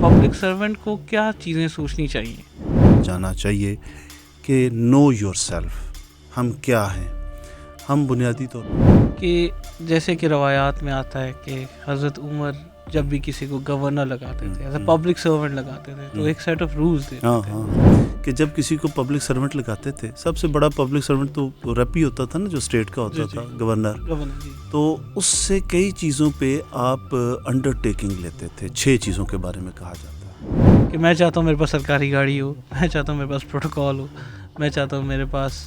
Public servant کو کیا چیزیں سوچنی چاہیے؟ جانا چاہیے کہ نو یور سیلف، ہم کیا ہیں. ہم بنیادی طور کہ جیسے کہ روایات میں آتا ہے کہ حضرت عمر جب بھی کسی کو گورنر لگاتے تھے ایز اے پبلک سرونٹ لگاتے تھے تو ایک سیٹ آف رولز دیتے تھے کہ جب کسی کو پبلک سرونٹ لگاتے تھے، سب سے بڑا پبلک سرونٹ تو ریپی ہوتا تھا نا، جو اسٹیٹ کا ہوتا تھا، گورنر. تو اس سے کئی چیزوں پہ آپ انڈر ٹیکنگ لیتے تھے. 6 چیزوں کے بارے میں کہا جاتا ہے کہ میں چاہتا ہوں میرے پاس سرکاری گاڑی ہو، میں چاہتا ہوں میرے پاس پروٹوکال ہو، میں چاہتا ہوں میرے پاس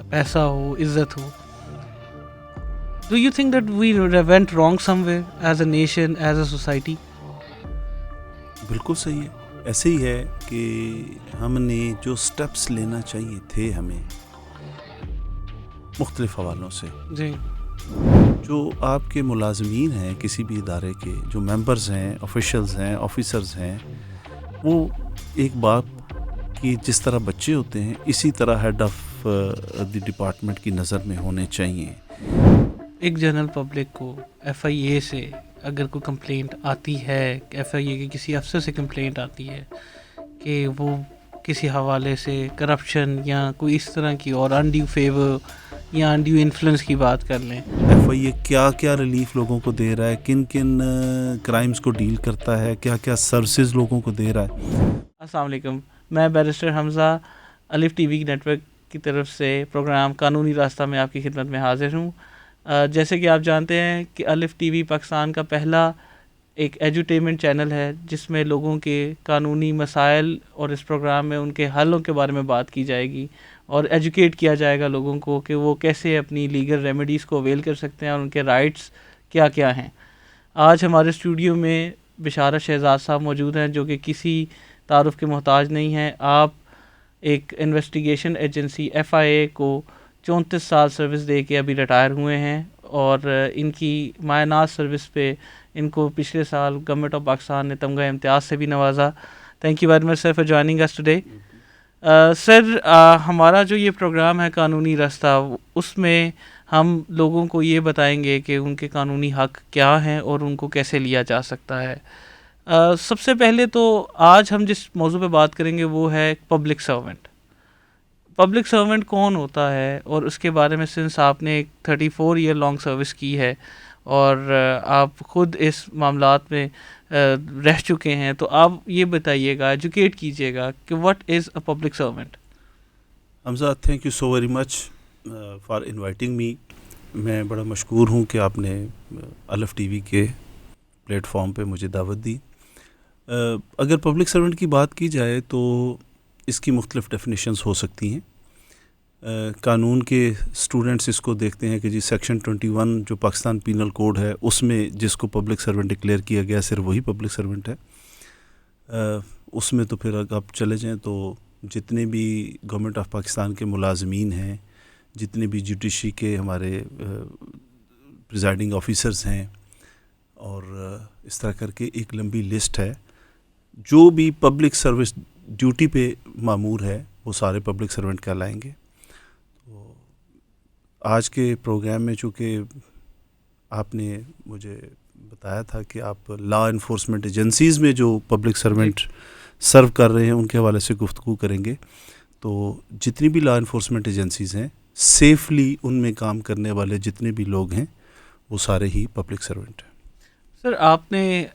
پیسہ ہو، عزت ہو. Do you think that we went wrong somewhere as a nation, as a society? بالکل صحیح ہے. ایسے ہی ہے کہ ہم نے جو سٹیپس لینا چاہیے تھے ہمیں مختلف حوالوں سے، جی جو آپ کے ملازمین ہیں کسی بھی ادارے کے، جو ممبرز ہیں، آفیشلز ہیں، آفیسرز ہیں، وہ ایک باپ کی جس طرح بچے ہوتے ہیں اسی طرح ہیڈ آف دی ڈپارٹمنٹ کی نظر میں ہونے چاہیے. ایک جنرل پبلک کو ایف آئی اے سے اگر کوئی کمپلینٹ آتی ہے، ایف آئی اے کے کسی افسر سے کمپلینٹ آتی ہے کہ وہ کسی حوالے سے کرپشن یا کوئی اس طرح کی اور انڈیو فیور یا انڈیو انفلوئنس کی بات کر لیں، ایف آئی اے کیا کیا ریلیف لوگوں کو دے رہا ہے، کن کن کرائمز کو ڈیل کرتا ہے، کیا کیا سروسز لوگوں کو دے رہا ہے. السلام علیکم. میں بیرسٹر حمزہ الف ٹی وی نیٹ ورک کی طرف سے پروگرام قانونی راستہ میں آپ کی خدمت میں حاضر ہوں. جیسے کہ آپ جانتے ہیں کہ الف ٹی وی پاکستان کا پہلا ایک ایجوٹیمنٹ چینل ہے جس میں لوگوں کے قانونی مسائل اور اس پروگرام میں ان کے حلوں کے بارے میں بات کی جائے گی اور ایجوکیٹ کیا جائے گا لوگوں کو کہ وہ کیسے اپنی لیگل ریمیڈیز کو اویل کر سکتے ہیں اور ان کے رائٹس کیا کیا ہیں. آج ہمارے اسٹوڈیو میں بشارت شہزاد صاحب موجود ہیں جو کہ کسی تعارف کے محتاج نہیں ہیں. آپ ایک انویسٹیگیشن ایجنسی ایف آئی اے کو 34 سال سروس دے کے ابھی ریٹائر ہوئے ہیں اور ان کی مایہ ناز سروس پہ ان کو پچھلے سال گورنمنٹ آف پاکستان نے تمغہ امتیاز سے بھی نوازا. Thank you very much sir for joining us today. Sir ہمارا جو یہ پروگرام ہے قانونی راستہ، اس میں ہم لوگوں کو یہ بتائیں گے کہ ان کے قانونی حق کیا ہیں اور ان کو کیسے لیا جا سکتا ہے. سب سے پہلے تو آج ہم جس موضوع پہ بات کریں گے وہ ہے پبلک سرونٹ. پبلک سرونٹ کون ہوتا ہے اور اس کے بارے میں سنس آپ نے ایک 34 ایئر لانگ سروس کی ہے اور آپ خود اس معاملات میں رہ چکے ہیں، تو آپ یہ بتائیے گا، ایجوکیٹ کیجیے گا کہ what is a public servant. Hamza thank you so very much for inviting me. میں بڑا مشکور ہوں کہ آپ نے الف ٹی وی کے پلیٹ فارم پہ مجھے دعوت دی. اگر پبلک سرونٹ کی بات کی جائے تو اس کی مختلف ڈیفینیشنز ہو سکتی ہیں. قانون کے اسٹوڈنٹس اس کو دیکھتے ہیں کہ جی سیکشن 21 جو پاکستان پینل کوڈ ہے اس میں جس کو پبلک سرونٹ ڈکلیئر کیا گیا صرف وہی پبلک سرونٹ ہے. اس میں تو پھر اگر آپ چلے جائیں تو جتنے بھی گورنمنٹ آف پاکستان کے ملازمین ہیں، جتنے بھی جوڈیشری کے ہمارے پریزائڈنگ آفیسرز ہیں، اور اس طرح کر کے ایک لمبی لسٹ ہے، جو بھی پبلک سروس ڈیوٹی پہ مامور ہے وہ سارے پبلک سرونٹ کہلائیں گے. تو آج کے پروگرام میں چونکہ آپ نے مجھے بتایا تھا کہ آپ لا انفورسمنٹ ایجنسیز میں جو پبلک سرونٹ سرو کر رہے ہیں ان کے حوالے سے گفتگو کریں گے، تو جتنی بھی لا انفورسمنٹ ایجنسیز ہیں سیفلی ان میں کام کرنے والے جتنے بھی لوگ ہیں وہ سارے ہی پبلک سرونٹ ہیں. سر آپ نے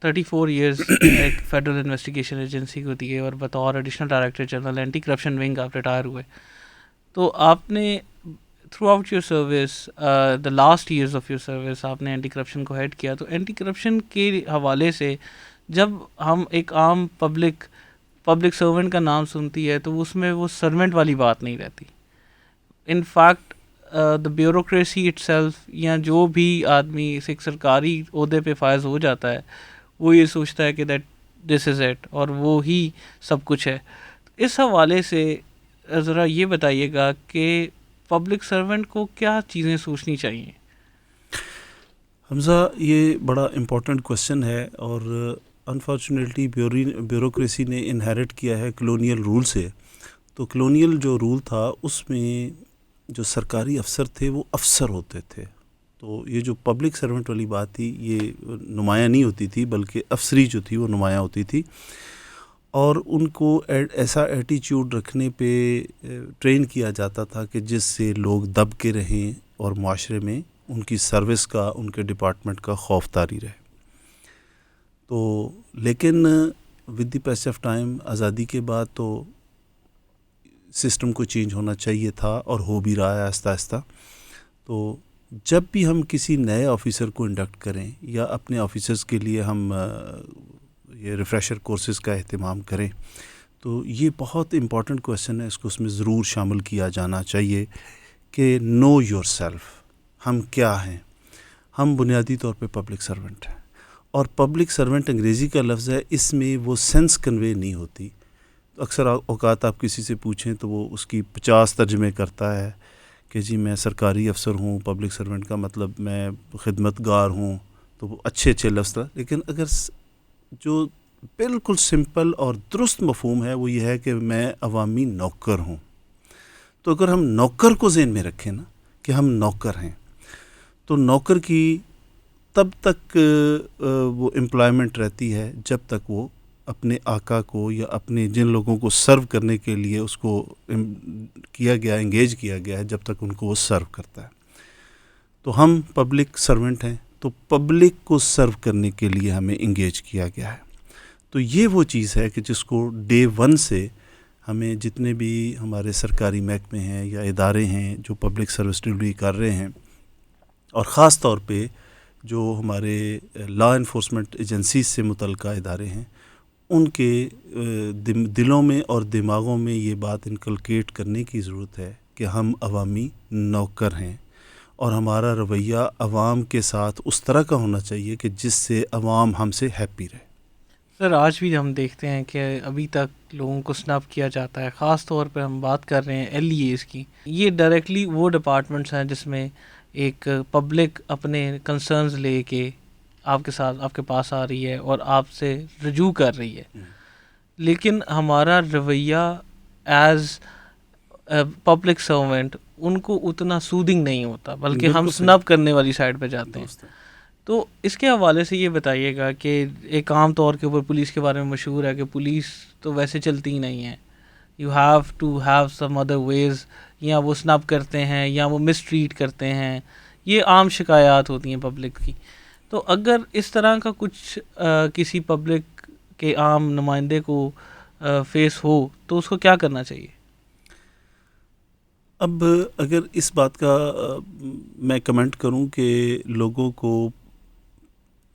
34 ایئرز ایک فیڈرل انویسٹیگیشن ایجنسی کو دیے اور بطور additional director general anti corruption wing آپ ریٹائر ہوئے. تو آپ نے throughout your service the last years of your service آپ نے اینٹی کرپشن کو ہیڈ کیا. تو اینٹی کرپشن کے حوالے سے جب ہم ایک عام پبلک سرونٹ کا نام سنتی ہے تو اس میں وہ سرونٹ والی بات نہیں رہتی. In fact the bureaucracy it self یا جو بھی آدمی ایک سرکاری عہدے پہ فائز ہو جاتا ہے وہ یہ سوچتا ہے کہ دیٹ دس از اٹ اور وہ ہی سب کچھ ہے. اس حوالے سے ذرا یہ بتائیے گا کہ پبلک سرونٹ کو کیا چیزیں سوچنی چاہیے. حمزہ یہ بڑا امپورٹنٹ کویسچن ہے، اور انفارچونیٹلی بیوروکریسی نے انہیرٹ کیا ہے کلونیل رول سے. تو کلونیل جو رول تھا اس میں جو سرکاری افسر تھے وہ افسر ہوتے تھے، تو یہ جو پبلک سرونٹ والی بات تھی یہ نمایاں نہیں ہوتی تھی، بلکہ افسری جو تھی وہ نمایاں ہوتی تھی، اور ان کو ایسا ایٹیچیوڈ رکھنے پہ ٹرین کیا جاتا تھا کہ جس سے لوگ دب کے رہیں اور معاشرے میں ان کی سروس کا، ان کے ڈپارٹمنٹ کا خوف طاری رہے. تو لیکن with the pace of time, آزادی کے بعد تو سسٹم کو چینج ہونا چاہیے تھا اور ہو بھی رہا ہے آہستہ آہستہ. تو جب بھی ہم کسی نئے آفیسر کو انڈکٹ کریں یا اپنے آفیسرز کے لیے ہم یہ ریفریشر کورسز کا اہتمام کریں، تو یہ بہت امپورٹنٹ کویسچن ہے، اس کو اس میں ضرور شامل کیا جانا چاہیے کہ نو یور سیلف. ہم کیا ہیں؟ ہم بنیادی طور پہ پبلک سرونٹ ہیں، اور پبلک سرونٹ انگریزی کا لفظ ہے، اس میں وہ سینس کنوے نہیں ہوتی. اکثر اوقات آپ کسی سے پوچھیں تو وہ اس کی 50 ترجمے کرتا ہے کہ جی میں سرکاری افسر ہوں، پبلک سرونٹ کا مطلب میں خدمت گار ہوں، تو وہ اچھے لفظ تھا. لیکن اگر جو بالکل سمپل اور درست مفہوم ہے وہ یہ ہے کہ میں عوامی نوکر ہوں. تو اگر ہم نوکر کو ذہن میں رکھیں نا کہ ہم نوکر ہیں، تو نوکر کی تب تک وہ امپلائمنٹ رہتی ہے جب تک وہ اپنے آقا کو یا اپنے جن لوگوں کو سرو کرنے کے لیے اس کو کیا گیا، انگیج کیا گیا ہے، جب تک ان کو وہ سرو کرتا ہے. تو ہم پبلک سرونٹ ہیں، تو پبلک کو سرو کرنے کے لیے ہمیں انگیج کیا گیا ہے. تو یہ وہ چیز ہے کہ جس کو ڈے ون سے ہمیں جتنے بھی ہمارے سرکاری محکمے ہیں یا ادارے ہیں جو پبلک سروس ڈلیوری کر رہے ہیں، اور خاص طور پہ جو ہمارے لا انفورسمنٹ ایجنسیز سے متعلقہ ادارے ہیں، ان کے دلوں میں اور دماغوں میں یہ بات انکلکیٹ کرنے کی ضرورت ہے کہ ہم عوامی نوکر ہیں، اور ہمارا رویہ عوام کے ساتھ اس طرح کا ہونا چاہیے کہ جس سے عوام ہم سے ہیپی رہے. سر آج بھی ہم دیکھتے ہیں کہ ابھی تک لوگوں کو سنپ کیا جاتا ہے، خاص طور پہ ہم بات کر رہے ہیں LEAs کی. یہ ڈائریکٹلی وہ ڈپارٹمنٹس ہیں جس میں ایک پبلک اپنے کنسرنز لے کے آپ کے ساتھ، آپ کے پاس آ رہی ہے اور آپ سے رجوع کر رہی ہے، لیکن ہمارا رویہ ایز پبلک سرونٹ ان کو اتنا سودنگ نہیں ہوتا، بلکہ ہم سنپ کرنے والی سائڈ پہ جاتے ہیں. تو اس کے حوالے سے یہ بتائیے گا کہ ایک عام طور کے اوپر پولیس کے بارے میں مشہور ہے کہ پولیس تو ویسے چلتی ہی نہیں ہے، you have to have some other ways, یا وہ سنپ کرتے ہیں یا وہ مس ٹریٹ کرتے ہیں. یہ عام شکایات ہوتی ہیں پبلک کی. تو اگر اس طرح کا کچھ کسی پبلک کے عام نمائندے کو فیس ہو تو اس کو کیا کرنا چاہیے؟ اب اگر اس بات کا میں کمنٹ کروں کہ لوگوں کو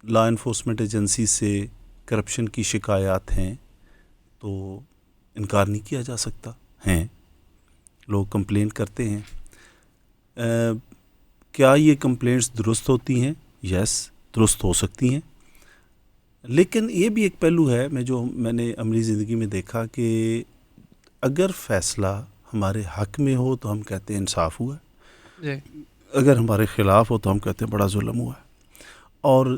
لا انفورسمنٹ ایجنسی سے کرپشن کی شکایات ہیں تو انکار نہیں کیا جا سکتا. ہیں لوگ کمپلین کرتے ہیں. کیا یہ کمپلینٹس درست ہوتی ہیں؟ یس، درست ہو سکتی ہیں. لیکن یہ بھی ایک پہلو ہے میں نے عملی زندگی میں دیکھا کہ اگر فیصلہ ہمارے حق میں ہو تو ہم کہتے ہیں انصاف ہوا ہے، اگر ہمارے خلاف ہو تو ہم کہتے ہیں بڑا ظلم ہوا ہے. اور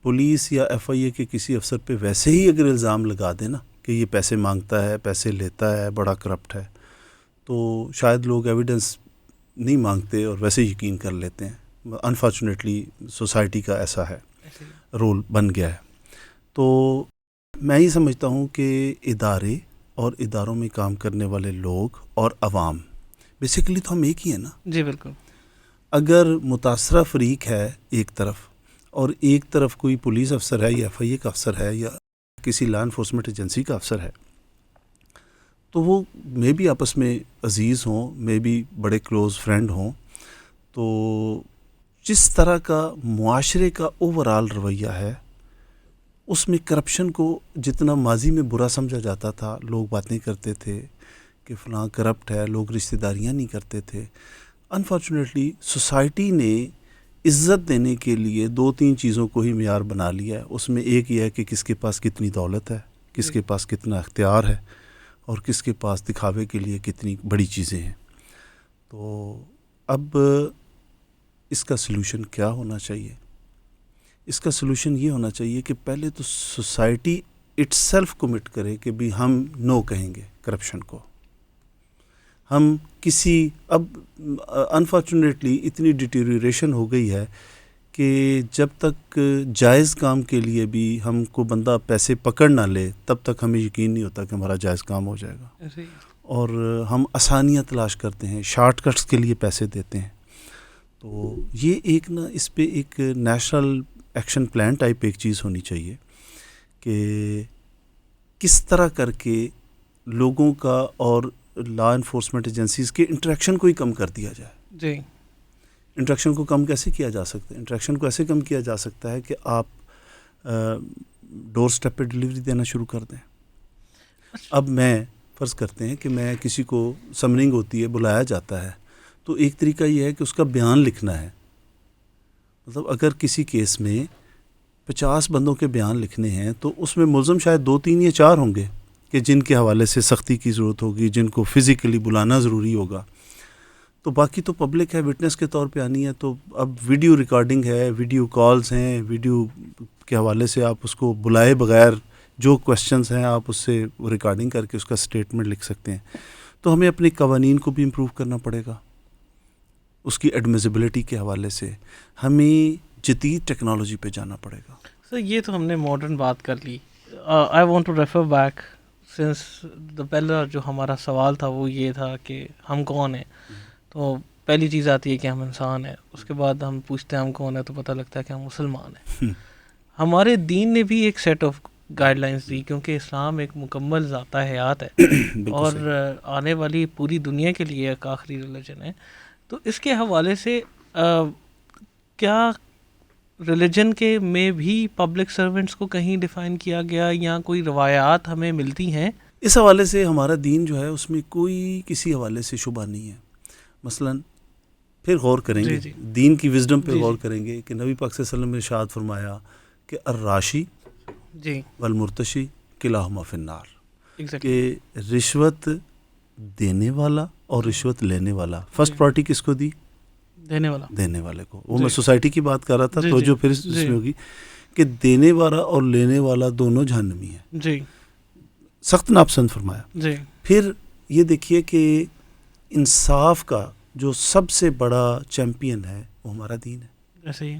پولیس یا FIA کے کسی افسر پہ ویسے ہی اگر الزام لگا دیں نا کہ یہ پیسے مانگتا ہے، پیسے لیتا ہے، بڑا کرپٹ ہے، تو شاید لوگ ایویڈنس نہیں مانگتے اور ویسے یقین کر لیتے ہیں. انفارچونیٹلی سوسائٹی کا ایسا ہے، رول بن گیا ہے. تو میں یہ سمجھتا ہوں کہ ادارے اور اداروں میں کام کرنے والے لوگ اور عوام بیسیکلی تو ہم ایک ہی ہیں نا. جی بالکل. اگر متاثرہ فریق ہے ایک طرف اور ایک طرف کوئی پولیس افسر ہے یا FIA کا افسر ہے یا کسی لا انفورسمنٹ ایجنسی کا افسر ہے، تو وہ میں بھی آپس میں عزیز ہوں، میں بھی بڑے کلوز فرینڈ ہوں، تو جس طرح کا معاشرے کا اوورال رویہ ہے اس میں کرپشن کو جتنا ماضی میں برا سمجھا جاتا تھا، لوگ باتیں کرتے تھے کہ فلاں کرپٹ ہے، لوگ رشتہ داریاں نہیں کرتے تھے. انفارچونیٹلی سوسائٹی نے عزت دینے کے لیے 2-3 چیزوں کو ہی معیار بنا لیا ہے. اس میں ایک یہ ہے کہ کس کے پاس کتنی دولت ہے، کس کے پاس کتنا اختیار ہے، اور کس کے پاس دکھاوے کے لیے کتنی بڑی چیزیں ہیں. تو اب اس کا سلوشن کیا ہونا چاہیے؟ اس کا سلوشن یہ ہونا چاہیے کہ پہلے تو سوسائٹی اٹ سیلف کمٹ کرے کہ بھی ہم نو کہیں گے کرپشن کو. ہم کسی اب انفارچونیٹلی اتنی ڈیٹیریوریشن ہو گئی ہے کہ جب تک جائز کام کے لیے بھی ہم کو بندہ پیسے پکڑ نہ لے تب تک ہمیں یقین نہیں ہوتا کہ ہمارا جائز کام ہو جائے گا، اور ہم آسانیاں تلاش کرتے ہیں، شارٹ کٹس کے لیے پیسے دیتے ہیں. تو یہ ایک نا اس پہ ایک نیشنل ایکشن پلان ٹائپ ایک چیز ہونی چاہیے کہ کس طرح کر کے لوگوں کا اور لا انفورسمنٹ ایجنسیز کے انٹریکشن کو ہی کم کر دیا جائے. جی. انٹریکشن کو کم کیسے کیا جا سکتا ہے؟ انٹریکشن کو ایسے کم کیا جا سکتا ہے کہ آپ ڈور سٹیپ پہ ڈلیوری دینا شروع کر دیں. اب میں فرض کرتے ہیں کہ میں کسی کو سمننگ ہوتی ہے، بلایا جاتا ہے، تو ایک طریقہ یہ ہے کہ اس کا بیان لکھنا ہے. مطلب اگر کسی کیس میں 50 بندوں کے بیان لکھنے ہیں تو اس میں ملزم شاید 2 3 یا 4 ہوں گے کہ جن کے حوالے سے سختی کی ضرورت ہوگی، جن کو فزیکلی بلانا ضروری ہوگا. تو باقی تو پبلک ہے، وٹنس کے طور پہ آنی ہے. تو اب ویڈیو ریکارڈنگ ہے، ویڈیو کالز ہیں، ویڈیو کے حوالے سے آپ اس کو بلائے بغیر جو کویسچنز ہیں آپ اس سے ریکارڈنگ کر کے اس کا سٹیٹمنٹ لکھ سکتے ہیں. تو ہمیں اپنے قوانین کو بھی امپروو کرنا پڑے گا. اس کی ایڈمیسیبلٹی کے حوالے سے ہمیں جدید ٹیکنالوجی پہ جانا پڑے گا. سر یہ تو ہم نے ماڈرن بات کر لی. I want to refer back since پہلا جو ہمارا سوال تھا وہ یہ تھا کہ ہم کون ہیں. تو پہلی چیز آتی ہے کہ ہم انسان ہیں، اس کے بعد ہم پوچھتے ہیں ہم کون ہیں تو پتہ لگتا ہے کہ ہم مسلمان ہیں. ہمارے دین نے بھی ایک سیٹ آف گائیڈ لائنس دی، کیونکہ اسلام ایک مکمل ذاتہ حیات ہے اور آنے والی پوری دنیا کے لیے ایک آخری ریلیجن ہے. تو اس کے حوالے سے کیا ریلیجن کے میں بھی پبلک سرونٹس کو کہیں ڈیفائن کیا گیا یا کوئی روایات ہمیں ملتی ہیں؟ اس حوالے سے ہمارا دین جو ہے اس میں کوئی کسی حوالے سے شبہ نہیں ہے. مثلاً پھر غور کریں گے دین کی وزڈم پہ غور کریں گے کہ نبی پاک صلی اللہ علیہ وسلم نے ارشاد فرمایا کہ الراشی والمرتشی کلاہما فی النار، کہ رشوت دینے والا اور رشوت لینے والا، فرسٹ پارٹی کس کو دی؟ دینے والے کو. وہ میں سوسائٹی کی بات کر رہا تھا تو جو پھر اس میں ہوگی کہ دینے والا اور لینے والا دونوں جہنمی ہیں. جی. سخت ناپسند فرمایا. جی. پھر یہ دیکھیے کہ انصاف کا جو سب سے بڑا چیمپئن ہے وہ ہمارا دین ہے. ایسے ہی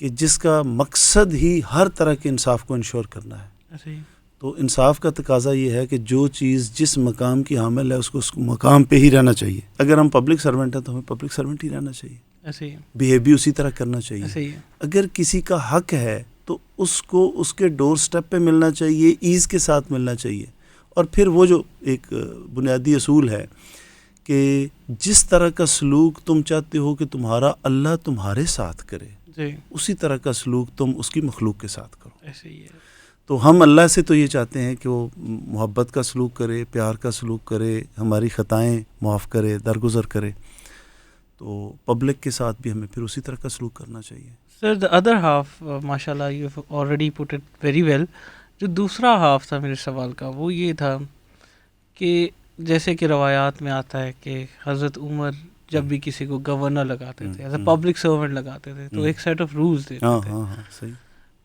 کہ جس کا مقصد ہی ہر طرح کے انصاف کو انشور کرنا ہے. ایسے ہی تو انصاف کا تقاضا یہ ہے کہ جو چیز جس مقام کی حامل ہے اس کو اس مقام پہ ہی رہنا چاہیے. اگر ہم پبلک سرونٹ ہیں تو ہمیں پبلک سرونٹ ہی رہنا چاہیے. ایسے ہی بیہیو بھی اسی طرح کرنا چاہیے. ایسے ہی اگر کسی کا حق ہے تو اس کو اس کے ڈور سٹیپ پہ ملنا چاہیے، ایز کے ساتھ ملنا چاہیے. اور پھر وہ جو ایک بنیادی اصول ہے کہ جس طرح کا سلوک تم چاہتے ہو کہ تمہارا اللہ تمہارے ساتھ کرے، اسی طرح کا سلوک تم اس کی مخلوق کے ساتھ کرو. ایسے ہی ہے. تو ہم اللہ سے تو یہ چاہتے ہیں کہ وہ محبت کا سلوک کرے، پیار کا سلوک کرے، ہماری خطائیں معاف کرے، درگزر کرے. تو پبلک کے ساتھ بھی ہمیں پھر اسی طرح کا سلوک کرنا چاہیے. سر the other half ماشاء اللہ you already put it very well. جو دوسرا ہاف تھا میرے سوال کا وہ یہ تھا کہ جیسے کہ روایات میں آتا ہے کہ حضرت عمر جب بھی کسی کو گورنر لگاتے تھے ایز اے پبلک سرونٹ لگاتے تھے تو ایک سیٹ آف رولز دیتے تھے. صحیح.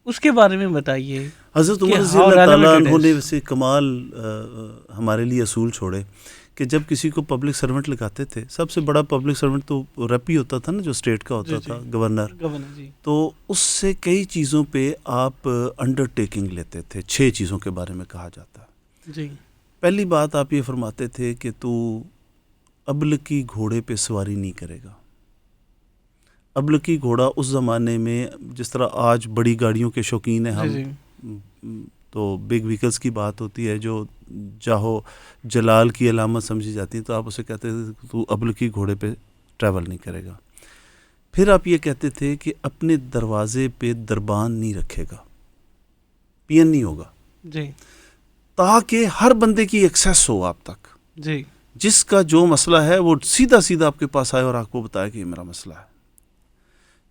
اس کے بارے میں بتائیے. حضرت عمر رضی اللہ تعالیٰ عنہ نے ویسے کمال ہمارے لیے اصول چھوڑے کہ جب کسی کو پبلک سرونٹ لگاتے تھے، سب سے بڑا پبلک سرونٹ تو ریپی ہوتا تھا نا، جو اسٹیٹ کا ہوتا تھا، گورنر. تو اس سے کئی چیزوں پہ آپ انڈر ٹیکنگ لیتے تھے. 6 چیزوں کے بارے میں کہا جاتا ہے. جی. پہلی بات آپ یہ فرماتے تھے کہ تو ابلکی گھوڑے پہ سواری نہیں کرے گا. ابلکی گھوڑا اس زمانے میں جس طرح آج بڑی گاڑیوں کے شوقین ہیں ہم، تو بگ وہیکلز کی بات ہوتی ہے جو جاہو جلال کی علامت سمجھی جاتی ہے، تو آپ اسے کہتے تھے کہ تو ابلکی گھوڑے پہ ٹریول نہیں کرے گا. پھر آپ یہ کہتے تھے کہ اپنے دروازے پہ دربان نہیں رکھے گا، پین نہیں ہوگا. جی. تاکہ ہر بندے کی ایکسیس ہو آپ تک. جی. جس کا جو مسئلہ ہے وہ سیدھا سیدھا آپ کے پاس آئے اور آپ کو بتائے کہ یہ میرا مسئلہ ہے.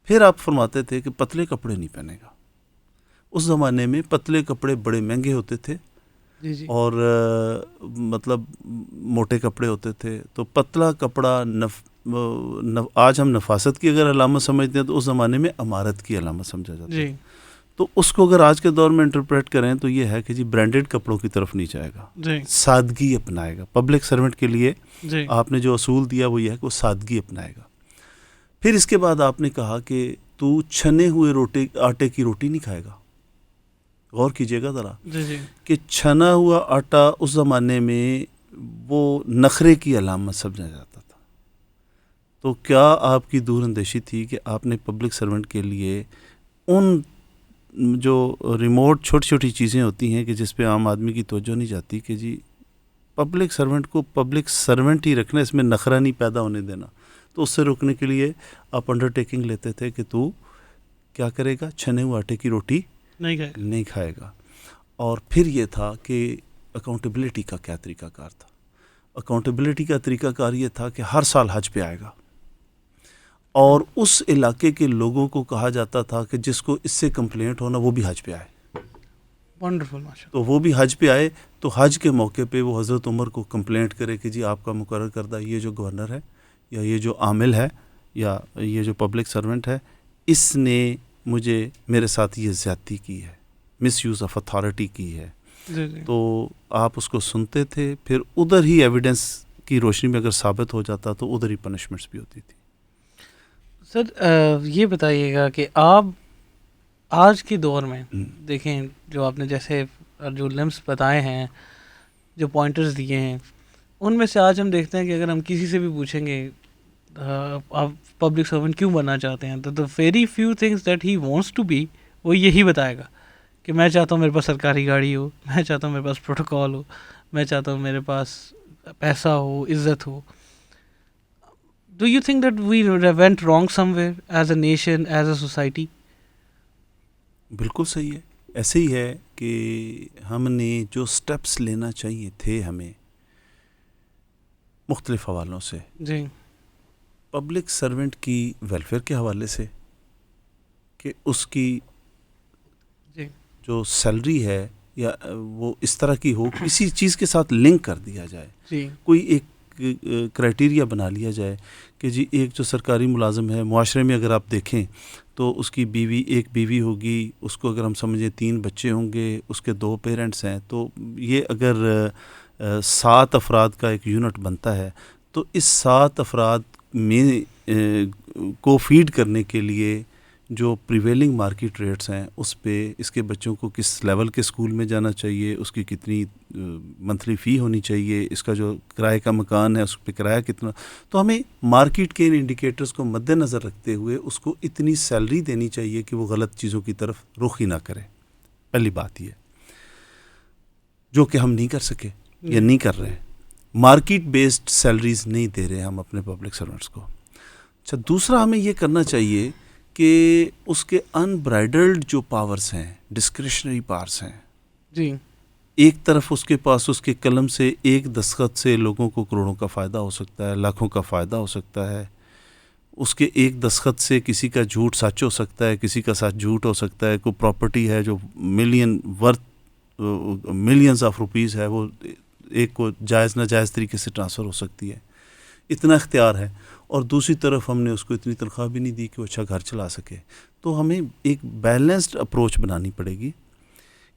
پھر آپ فرماتے تھے کہ پتلے کپڑے نہیں پہنے گا. اس زمانے میں پتلے کپڑے بڑے مہنگے ہوتے تھے. جی. اور مطلب موٹے کپڑے ہوتے تھے. تو پتلا کپڑا آج ہم نفاست کی اگر علامت سمجھتے ہیں تو اس زمانے میں امارت کی علامت سمجھا جاتا ہے. تو اس کو اگر آج کے دور میں انٹرپریٹ کریں تو یہ ہے کہ جی برانڈیڈ کپڑوں کی طرف نہیں جائے گا, جی سادگی اپنائے گا. پبلک سرونٹ کے لیے جی آپ نے جو اصول دیا وہ یہ ہے کہ وہ سادگی اپنائے گا. پھر اس کے بعد آپ نے کہا کہ تو چھنے ہوئے آٹے کی روٹی نہیں کھائے گا. غور کیجیے گا ذرا جی جی کہ چھنا ہوا آٹا اس زمانے میں وہ نخرے کی علامت سمجھا جاتا تھا. تو کیا آپ کی دور اندیشی تھی کہ آپ نے پبلک سرونٹ کے لیے ان جو ریموٹ چھوٹی چھوٹی چیزیں ہوتی ہیں کہ جس پہ عام آدمی کی توجہ نہیں جاتی کہ جی پبلک سرونٹ کو پبلک سرونٹ ہی رکھنا, اس میں نخرہ نہیں پیدا ہونے دینا. تو اس سے روکنے کے لیے آپ انڈرٹیکنگ لیتے تھے کہ تو کیا کرے گا, چھنے ہوئے آٹے کی روٹی نہیں کھائے گا. اور پھر یہ تھا کہ اکاؤنٹیبلٹی کا کیا طریقہ کار تھا. اکاؤنٹیبلٹی کا طریقہ کار یہ تھا کہ ہر سال حج پہ آئے گا اور اس علاقے کے لوگوں کو کہا جاتا تھا کہ جس کو اس سے کمپلینٹ ہونا وہ بھی حج پہ آئے. ونڈرفل, ماشاء تو وہ بھی حج پہ آئے تو حج کے موقع پہ وہ حضرت عمر کو کمپلینٹ کرے کہ جی آپ کا مقرر کردہ یہ جو گورنر ہے یا یہ جو عامل ہے یا یہ جو پبلک سرونٹ ہے اس نے مجھے میرے ساتھ یہ زیادتی کی ہے, مس یوز آف اتھارٹی کی ہے. جی جی. تو آپ اس کو سنتے تھے, پھر ادھر ہی ایویڈنس کی روشنی میں اگر ثابت ہو جاتا تو ادھر ہی پنشمنٹس بھی ہوتی تھی. سر یہ بتائیے گا کہ آپ آج کے دور میں دیکھیں جو آپ نے جیسے جو لمس بتائے ہیں, جو پوائنٹرز دیے ہیں, ان میں سے آج ہم دیکھتے ہیں کہ اگر ہم کسی سے بھی پوچھیں گے آپ پبلک سرونٹ کیوں بننا چاہتے ہیں, تو the very few things that he wants to be, وہ یہی بتائے گا کہ میں چاہتا ہوں میرے پاس سرکاری گاڑی ہو, میں چاہتا ہوں میرے پاس پروٹوکال ہو, میں چاہتا ہوں میرے پاس پیسہ ہو, عزت ہو. Do you think that we went wrong somewhere as a nation, as a society? بالکل صحیح ہے. ایسے ہی ہے کہ ہم نے جو سٹیپس لینا چاہیے تھے ہمیں مختلف حوالوں سے, جی پبلک سرونٹ کی ویلفیئر کے حوالے سے کہ اس کی جی جو سیلری ہے یا وہ اس طرح کی ہو, کسی چیز کے ساتھ لنک کر دیا جائے, جی کوئی ایک کرائٹیریا بنا لیا جائے کہ جی ایک جو سرکاری ملازم ہے معاشرے میں اگر آپ دیکھیں تو اس کی ایک بیوی ہوگی, اس کو اگر ہم سمجھیں 3 بچے ہوں گے, اس کے 2 پیرنٹس ہیں, تو یہ اگر 7 افراد کا ایک یونٹ بنتا ہے تو اس 7 افراد میں کو فیڈ کرنے کے لیے جو پریویلنگ مارکیٹ ریٹس ہیں اس پہ اس کے بچوں کو کس لیول کے اسکول میں جانا چاہیے, اس کی کتنی منتھلی فی ہونی چاہیے, اس کا جو کرائے کا مکان ہے اس پہ کرایہ کتنا, تو ہمیں مارکیٹ کے ان انڈیکیٹرز کو مد نظر رکھتے ہوئے اس کو اتنی سیلری دینی چاہیے کہ وہ غلط چیزوں کی طرف رخ ہی نہ کرے. پہلی بات یہ جو کہ ہم نہیں کر سکے یا نہیں کر رہے, مارکیٹ بیسڈ سیلریز نہیں دے رہے ہم اپنے پبلک سرونٹس کو. اچھا, دوسرا ہمیں یہ کرنا چاہیے کہ اس کے انبرائڈلڈ جو پاورز ہیں, ڈسکریشنری پاورز ہیں, جی ایک طرف اس کے پاس اس کے قلم سے ایک دستخط سے لوگوں کو کروڑوں کا فائدہ ہو سکتا ہے, لاکھوں کا فائدہ ہو سکتا ہے, اس کے ایک دستخط سے کسی کا جھوٹ سچ ہو سکتا ہے, کسی کا سچ جھوٹ ہو سکتا ہے, کوئی پراپرٹی ہے جو ملینز آف روپیز ہے وہ ایک کو جائز ناجائز طریقے سے ٹرانسفر ہو سکتی ہے, اتنا اختیار ہے, اور دوسری طرف ہم نے اس کو اتنی تنخواہ بھی نہیں دی کہ وہ اچھا گھر چلا سکے. تو ہمیں ایک بیلنسڈ اپروچ بنانی پڑے گی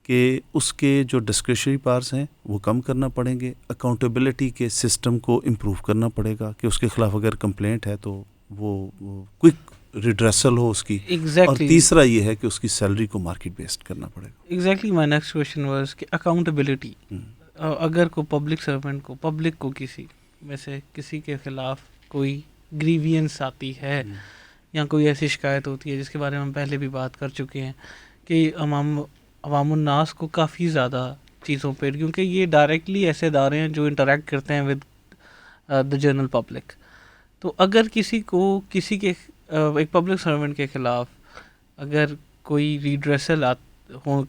کہ اس کے جو ڈسکریشنری پاورز ہیں وہ کم کرنا پڑیں گے, اکاؤنٹیبلٹی کے سسٹم کو امپروو کرنا پڑے گا کہ اس کے خلاف اگر کمپلینٹ ہے تو وہ کوئک ریڈریسل ہو اس کی, اور تیسرا یہ ہے کہ اس کی سیلری کو مارکیٹ بیسڈ کرنا پڑے گا. Exactly my next question was کہ اکاؤنٹیبلٹی, اگر کو پبلک سرونٹ کو پبلک کو کسی میں سے کسی کے خلاف کوئی گریوینس آتی ہے یا کوئی ایسی شکایت ہوتی ہے جس کے بارے میں ہم پہلے بھی بات کر چکے ہیں کہ عوام الناس کو کافی زیادہ چیزوں پہ, کیونکہ یہ ڈائریکٹلی ایسے ادارے ہیں جو انٹریکٹ کرتے ہیں ود دا جنرل پبلک, تو اگر کسی کے ایک پبلک سرونٹ کے خلاف اگر کوئی ریڈریسل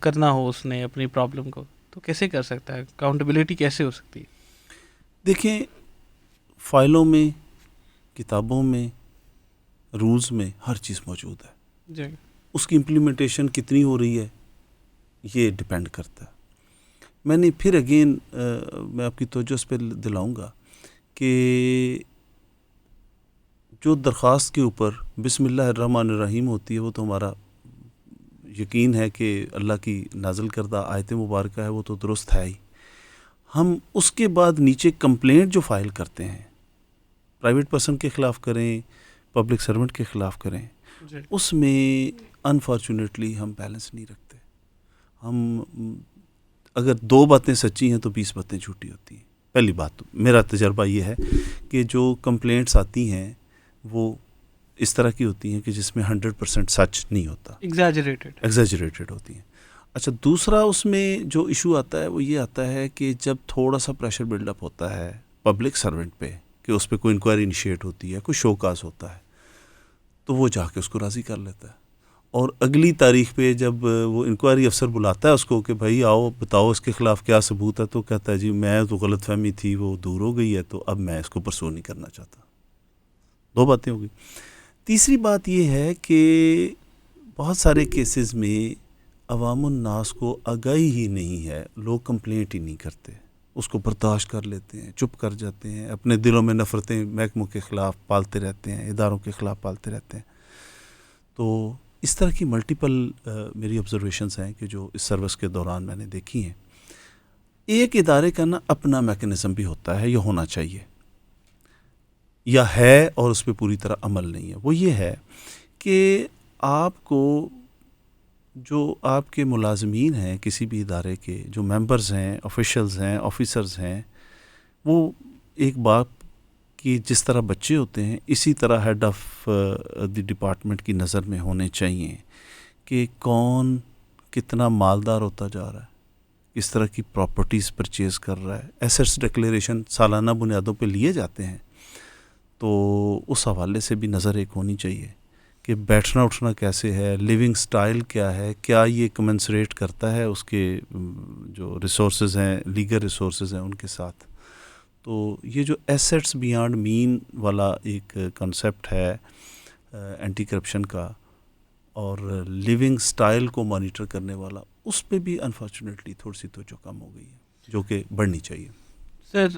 کرنا ہو اس نے اپنی پرابلم کو, تو کیسے کر سکتا ہے, اکاؤنٹیبلٹی کیسے ہو سکتی ہے؟ دیکھیں, فائلوں میں, کتابوں میں, رولز میں ہر چیز موجود ہے, جی اس کی امپلیمنٹیشن کتنی ہو رہی ہے یہ ڈپینڈ کرتا ہے. میں نے پھر اگین میں آپ کی توجہ اس پہ دلاؤں گا کہ جو درخواست کے اوپر بسم اللہ الرحمن الرحیم ہوتی ہے وہ تو ہمارا یقین ہے کہ اللہ کی نازل کردہ آیت مبارکہ ہے وہ تو درست ہے ہی. ہم اس کے بعد نیچے کمپلینٹ جو فائل کرتے ہیں پرائیویٹ پرسن کے خلاف کریں, پبلک سرونٹ کے خلاف کریں, اس میں انفارچونیٹلی ہم بیلنس نہیں رکھتے. ہم اگر 2 باتیں سچی ہیں تو 20 باتیں جھوٹی ہوتی ہیں. پہلی بات تو میرا تجربہ یہ ہے کہ جو کمپلینٹس آتی ہیں وہ اس طرح کی ہوتی ہیں کہ جس میں 100% سچ نہیں ہوتا, ایگزیجریٹڈ ہوتی ہیں. اچھا, دوسرا اس میں جو ایشو آتا ہے وہ یہ آتا ہے کہ جب تھوڑا سا پریشر بلڈ اپ ہوتا ہے پبلک سرونٹ پہ کہ اس پہ کوئی انکوائری انیشیٹ ہوتی ہے, کوئی شو کاز ہوتا ہے, تو وہ جا کے اس کو راضی کر لیتا ہے. اور اگلی تاریخ پہ جب وہ انکوائری افسر بلاتا ہے اس کو کہ بھائی آؤ بتاؤ اس کے خلاف کیا ثبوت ہے, تو کہتا ہے جی میں تو غلط فہمی تھی, وہ دور ہو گئی ہے, تو اب میں اس کو پرسو نہیں کرنا چاہتا. 2 باتیں ہو گئی. تیسری بات یہ ہے کہ بہت سارے کیسز میں عوام الناس کو آگاہی ہی نہیں ہے, لوگ کمپلینٹ ہی نہیں کرتے, اس کو برداشت کر لیتے ہیں, چپ کر جاتے ہیں, اپنے دلوں میں نفرتیں محکموں کے خلاف پالتے رہتے ہیں, اداروں کے خلاف پالتے رہتے ہیں. تو اس طرح کی ملٹیپل میری آبزرویشنز ہیں کہ جو اس سروس کے دوران میں نے دیکھی ہیں. ایک ادارے کا نا اپنا میکنزم بھی ہوتا ہے, یہ ہونا چاہیے, یا ہے اور اس پہ پوری طرح عمل نہیں ہے. وہ یہ ہے کہ آپ کو جو آپ کے ملازمین ہیں کسی بھی ادارے کے, جو ممبرز ہیں, آفیشلز ہیں, آفیسرز ہیں, وہ ایک باپ کی جس طرح بچے ہوتے ہیں اسی طرح ہیڈ آف دی ڈپارٹمنٹ کی نظر میں ہونے چاہیے کہ کون کتنا مالدار ہوتا جا رہا ہے, کس طرح کی پراپرٹیز پرچیز کر رہا ہے. ایسٹس ڈکلیریشن سالانہ بنیادوں پہ لیے جاتے ہیں, تو اس حوالے سے بھی نظر ایک ہونی چاہیے کہ بیٹھنا اٹھنا کیسے ہے, لیونگ سٹائل کیا ہے, کیا یہ کمنسریٹ کرتا ہے اس کے جو ریسورسز ہیں, لیگل ریسورسز ہیں ان کے ساتھ. تو یہ جو ایسیٹس بیانڈ مین والا ایک کنسیپٹ ہے اینٹی کرپشن کا, اور لیونگ سٹائل کو مانیٹر کرنے والا, اس پہ بھی انفارچونیٹلی تھوڑی سی توجہ کم ہو گئی ہے, جو کہ بڑھنی چاہیے. سر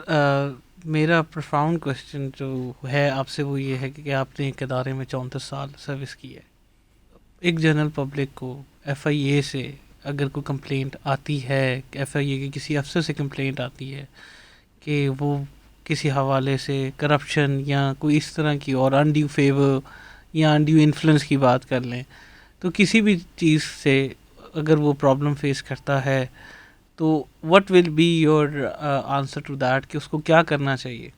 میرا پروفاؤنڈ کوشچن جو ہے آپ سے وہ یہ ہے کہ آپ نے ایک ادارے میں 34 سال سروس کی ہے. ایک جنرل پبلک کو ایف آئی اے سے اگر کوئی کمپلینٹ آتی ہے, ایف آئی اے کے کسی افسر سے کمپلینٹ آتی ہے کہ وہ کسی حوالے سے کرپشن یا کوئی اس طرح کی اور انڈیو فیور یا انڈیو انفلوئنس کی بات کر لیں, تو کسی بھی چیز سے اگر وہ پرابلم فیس کرتا ہے تو what will be your answer to that کہ اس کو کیا کرنا چاہیے؟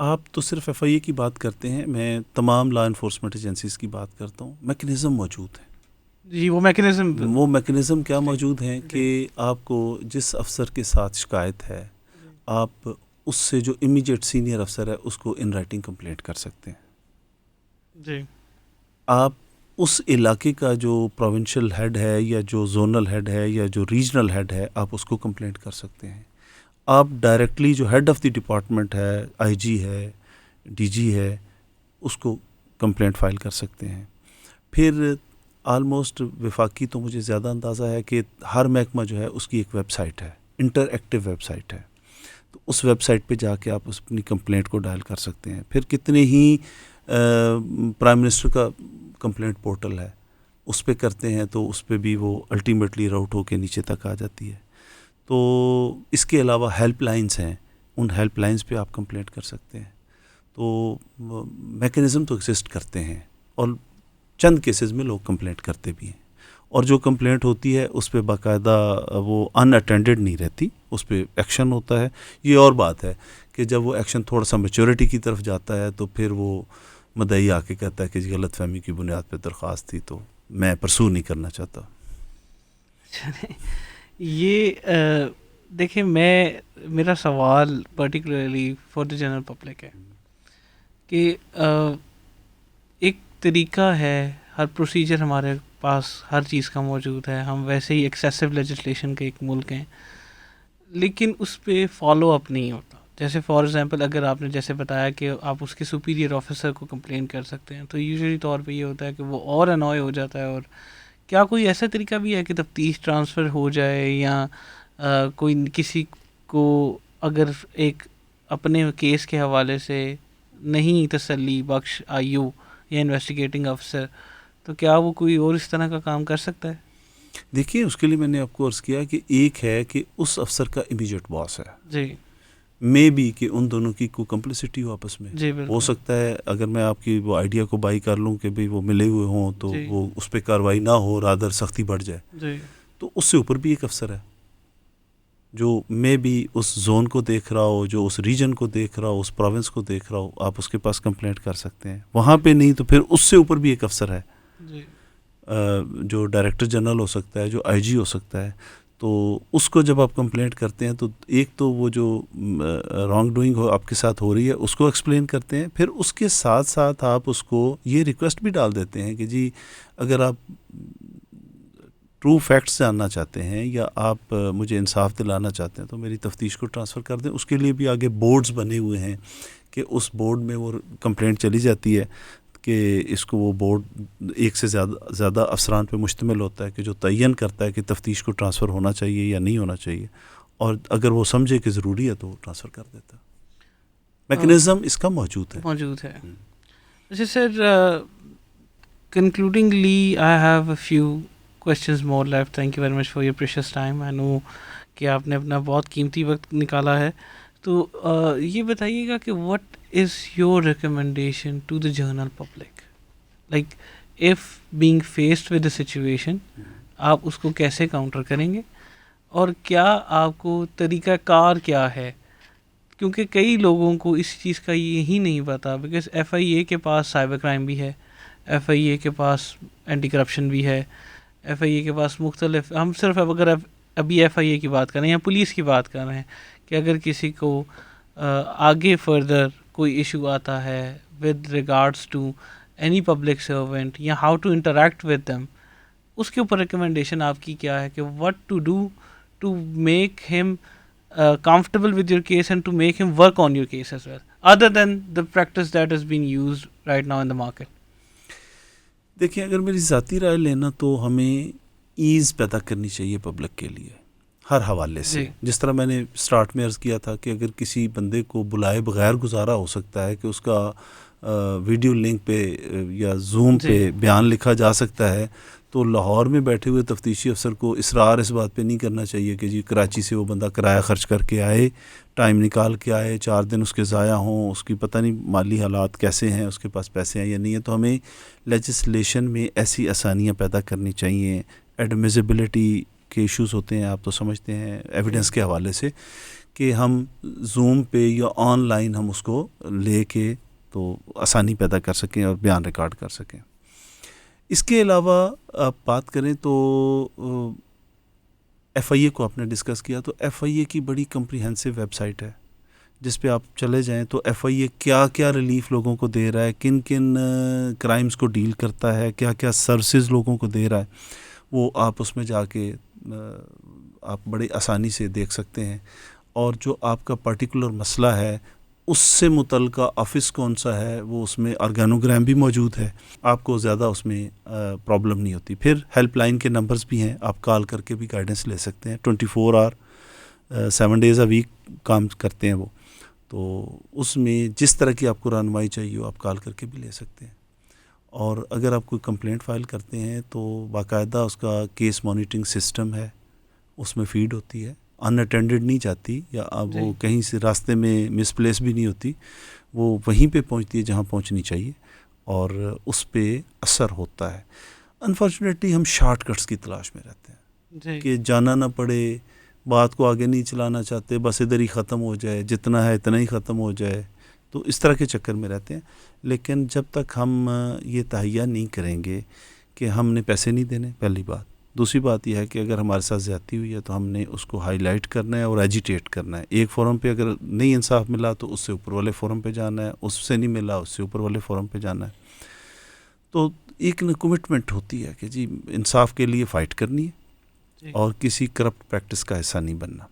آپ تو صرف ایف آئی اے کی بات کرتے ہیں, میں تمام لا انفورسمنٹ ایجنسیز کی بات کرتا ہوں. میکنزم موجود ہے جی, وہ میکنزم کیا موجود ہیں کہ آپ کو جس افسر کے ساتھ شکایت ہے, آپ اس سے جو امیجیٹ سینئر افسر ہے اس کو ان رائٹنگ کمپلینٹ کر سکتے ہیں. جی, آپ اس علاقے کا جو پروونشل ہیڈ ہے یا جو زونل ہیڈ ہے یا جو ریجنل ہیڈ ہے, آپ اس کو کمپلینٹ کر سکتے ہیں. آپ ڈائریکٹلی جو ہیڈ آف دی ڈپارٹمنٹ ہے, آئی جی ہے, ڈی جی ہے, اس کو کمپلینٹ فائل کر سکتے ہیں. پھر آلموسٹ وفاقی تو مجھے زیادہ اندازہ ہے کہ ہر محکمہ جو ہے اس کی ایک ویب سائٹ ہے, انٹر ایکٹیو ویب سائٹ ہے, تو اس ویب سائٹ پہ جا کے آپ اپنی کمپلینٹ کو ڈائل کر سکتے ہیں. پھر کتنے ہی پرائم منسٹر کا کمپلینٹ پورٹل ہے, اس پہ کرتے ہیں تو اس پہ بھی وہ الٹیمیٹلی راؤٹ ہو کے نیچے تک آ جاتی ہے. تو اس کے علاوہ ہیلپ لائنز ہیں, ان ہیلپ لائنز پہ آپ کمپلینٹ کر سکتے ہیں. تو میکنزم تو ایگزسٹ کرتے ہیں, اور چند کیسز میں لوگ کمپلینٹ کرتے بھی ہیں, اور جو کمپلینٹ ہوتی ہے اس پہ باقاعدہ وہ ان اٹینڈڈ نہیں رہتی, اس پہ ایکشن ہوتا ہے. یہ اور بات ہے کہ جب وہ ایکشن تھوڑا سا میچورٹی کی طرف جاتا ہے تو پھر وہ مدعی آ کے کہتا ہے کہ غلط فہمی کی بنیاد پہ درخواست تھی تو میں پرسو نہیں کرنا چاہتا. یہ دیکھیں, میرا سوال particularly for the general public ہے کہ ایک طریقہ ہے, ہر پروسیجر ہمارے پاس ہر چیز کا موجود ہے, ہم ویسے ہی ایکسیسو لیجسلیشن کے ایک ملک ہیں, لیکن اس پہ فالو اپ نہیں ہوتا. جیسے فار ایگزامپل اگر آپ نے جیسے بتایا کہ آپ اس کے سپیریئر آفیسر کو کمپلین کر سکتے ہیں, تو یوزلی طور پہ یہ ہوتا ہے کہ وہ اور انوائے ہو جاتا ہے. اور کیا کوئی ایسا طریقہ بھی ہے کہ تفتیش ٹرانسفر ہو جائے, یا کوئی کسی کو اگر ایک اپنے کیس کے حوالے سے نہیں تسلی بخش آئی او یا انویسٹیگیٹنگ افسر, تو کیا وہ کوئی اور اس طرح کا کام کر سکتا ہے؟ دیکھیے اس کے لیے میں نے آپ کو عرض کیا کہ ایک ہے کہ اس افسر کا امیجیٹ باس ہے، جی مے بی کہ ان دونوں کی کوئی کمپلسٹی ہو آپس میں. جی ہو بالکل سکتا ہے اگر میں آپ کی وہ آئیڈیا کو بائی کر لوں کہ بھئی وہ ملے ہوئے ہوں تو جی وہ اس پہ کارروائی نہ ہو، رادر سختی بڑھ جائے. جی تو اس سے اوپر بھی ایک افسر ہے جو مے بی اس زون کو دیکھ رہا ہو، جو اس ریجن کو دیکھ رہا ہو، اس پروونس کو دیکھ رہا ہو. آپ اس کے پاس کمپلینٹ کر سکتے ہیں. وہاں پہ نہیں تو پھر اس سے اوپر بھی ایک افسر ہے جی جو ڈائریکٹر جنرل ہو سکتا ہے، جو آئی جی ہو سکتا ہے. تو اس کو جب آپ کمپلینٹ کرتے ہیں تو ایک تو وہ جو رانگ ڈوئنگ ہو آپ کے ساتھ ہو رہی ہے اس کو ایکسپلین کرتے ہیں، پھر اس کے ساتھ ساتھ آپ اس کو یہ ریکویسٹ بھی ڈال دیتے ہیں کہ جی اگر آپ ٹرو فیکٹس جاننا چاہتے ہیں یا آپ مجھے انصاف دلانا چاہتے ہیں تو میری تفتیش کو ٹرانسفر کر دیں. اس کے لیے بھی آگے بورڈز بنے ہوئے ہیں کہ اس بورڈ میں وہ کمپلینٹ چلی جاتی ہے کہ اس کو وہ بورڈ ایک سے زیادہ افسران پہ مشتمل ہوتا ہے کہ جو تعین کرتا ہے کہ تفتیش کو ٹرانسفر ہونا چاہیے یا نہیں ہونا چاہیے، اور اگر وہ سمجھے کہ ضروری ہے تو وہ ٹرانسفر کر دیتا ہے. میکنزم اس کا موجود ہے. اچھا sir, concludingly I have a few questions more left. Thank you very much for your precious time. I know کہ آپ نے اپنا بہت قیمتی وقت نکالا ہے. تو یہ بتائیے گا کہ what is your recommendation to the general public? Like if being faced with the situation, آپ اس کو کیسے کاؤنٹر کریں گے اور کیا آپ کو طریقہ کار کیا ہے؟ کیونکہ کئی لوگوں کو اس چیز کا یہی نہیں پتا، بیکاز ایف آئی اے کے پاس سائبر کرائم بھی ہے، ایف آئی اے کے پاس اینٹی کرپشن بھی ہے، ایف آئی اے کے پاس مختلف، ہم صرف اگر ابھی ایف آئی اے کی بات کریں یا پولیس کی بات کر رہے ہیں کہ اگر کسی کو آگے فردر کوئی ایشو آتا ہے with regards to any public servant یا how to interact with them, اس کے اوپر ریکمنڈیشن آپ کی کیا ہے کہ what to do to make ہم comfortable with your case and to make him work on your case as well, other than the practice that is being used right now in the market? دیکھیں اگر میری ذاتی رائے لینا تو ہمیں as پیدا کرنی چاہیے پبلک کے لیے ہر حوالے سے. جس طرح میں نے سٹارٹ میں عرض کیا تھا کہ اگر کسی بندے کو بلائے بغیر گزارا ہو سکتا ہے کہ اس کا ویڈیو لنک پہ یا زوم پہ بیان لکھا جا سکتا ہے، تو لاہور میں بیٹھے ہوئے تفتیشی افسر کو اصرار اس بات پہ نہیں کرنا چاہیے کہ جی کراچی سے وہ بندہ کرایہ خرچ کر کے آئے، ٹائم نکال کے آئے، 4 دن اس کے ضائع ہوں، اس کی پتہ نہیں مالی حالات کیسے ہیں، اس کے پاس پیسے ہیں یا نہیں ہیں. تو ہمیں لیجسلیشن میں ایسی آسانیاں پیدا کرنی چاہیے. ایڈمیزیبلٹی کے ایشوز ہوتے ہیں، آپ تو سمجھتے ہیں ایویڈنس کے حوالے سے، کہ ہم زوم پہ یا آن لائن ہم اس کو لے کے تو آسانی پیدا کر سکیں اور بیان ریکارڈ کر سکیں. اس کے علاوہ آپ بات کریں تو ایف آئی اے کو آپ نے ڈسکس کیا، تو ایف آئی اے کی بڑی کمپریہنسو ویب سائٹ ہے جس پہ آپ چلے جائیں تو ایف آئی اے کیا کیا ریلیف لوگوں کو دے رہا ہے، کن کن کرائمز کو ڈیل کرتا ہے، کیا کیا سروسز لوگوں کو دے رہا ہے، وہ آپ اس میں جا کے آپ بڑی آسانی سے دیکھ سکتے ہیں. اور جو آپ کا پرٹیکولر مسئلہ ہے اس سے متعلقہ آفس کون سا ہے وہ اس میں آرگینوگرام بھی موجود ہے، آپ کو زیادہ اس میں پرابلم نہیں ہوتی. پھر ہیلپ لائن کے نمبرز بھی ہیں، آپ کال کر کے بھی گائیڈنس لے سکتے ہیں. 24 آور 7 days اے ویک کام کرتے ہیں وہ، تو اس میں جس طرح کی آپ کو رہنمائی چاہیے آپ کال کر کے بھی لے سکتے ہیں. اور اگر آپ کوئی کمپلینٹ فائل کرتے ہیں تو باقاعدہ اس کا کیس مانیٹرنگ سسٹم ہے، اس میں فیڈ ہوتی ہے، ان اٹینڈڈ نہیں جاتی یا وہ کہیں سے راستے میں مس پلیس بھی نہیں ہوتی، وہ وہیں پہ پہنچتی ہے جہاں پہنچنی چاہیے اور اس پہ اثر ہوتا ہے. انفارچونیٹلی ہم شارٹ کٹس کی تلاش میں رہتے ہیں کہ جانا نہ پڑے، بات کو آگے نہیں چلانا چاہتے، بس ادھر ہی ختم ہو جائے، جتنا ہے اتنا ہی ختم ہو جائے، تو اس طرح کے چکر میں رہتے ہیں. لیکن جب تک ہم یہ تہیہ نہیں کریں گے کہ ہم نے پیسے نہیں دینے، پہلی بات. دوسری بات یہ ہے کہ اگر ہمارے ساتھ زیادتی ہوئی ہے تو ہم نے اس کو ہائی لائٹ کرنا ہے اور ایجیٹیٹ کرنا ہے. ایک فورم پہ اگر نہیں انصاف ملا تو اس سے اوپر والے فورم پہ جانا ہے، اس سے نہیں ملا اس سے اوپر والے فورم پہ جانا ہے. تو ایک کمٹمنٹ ہوتی ہے کہ جی انصاف کے لیے فائٹ کرنی ہے اور کسی کرپٹ پریکٹس کا حصہ نہیں بننا،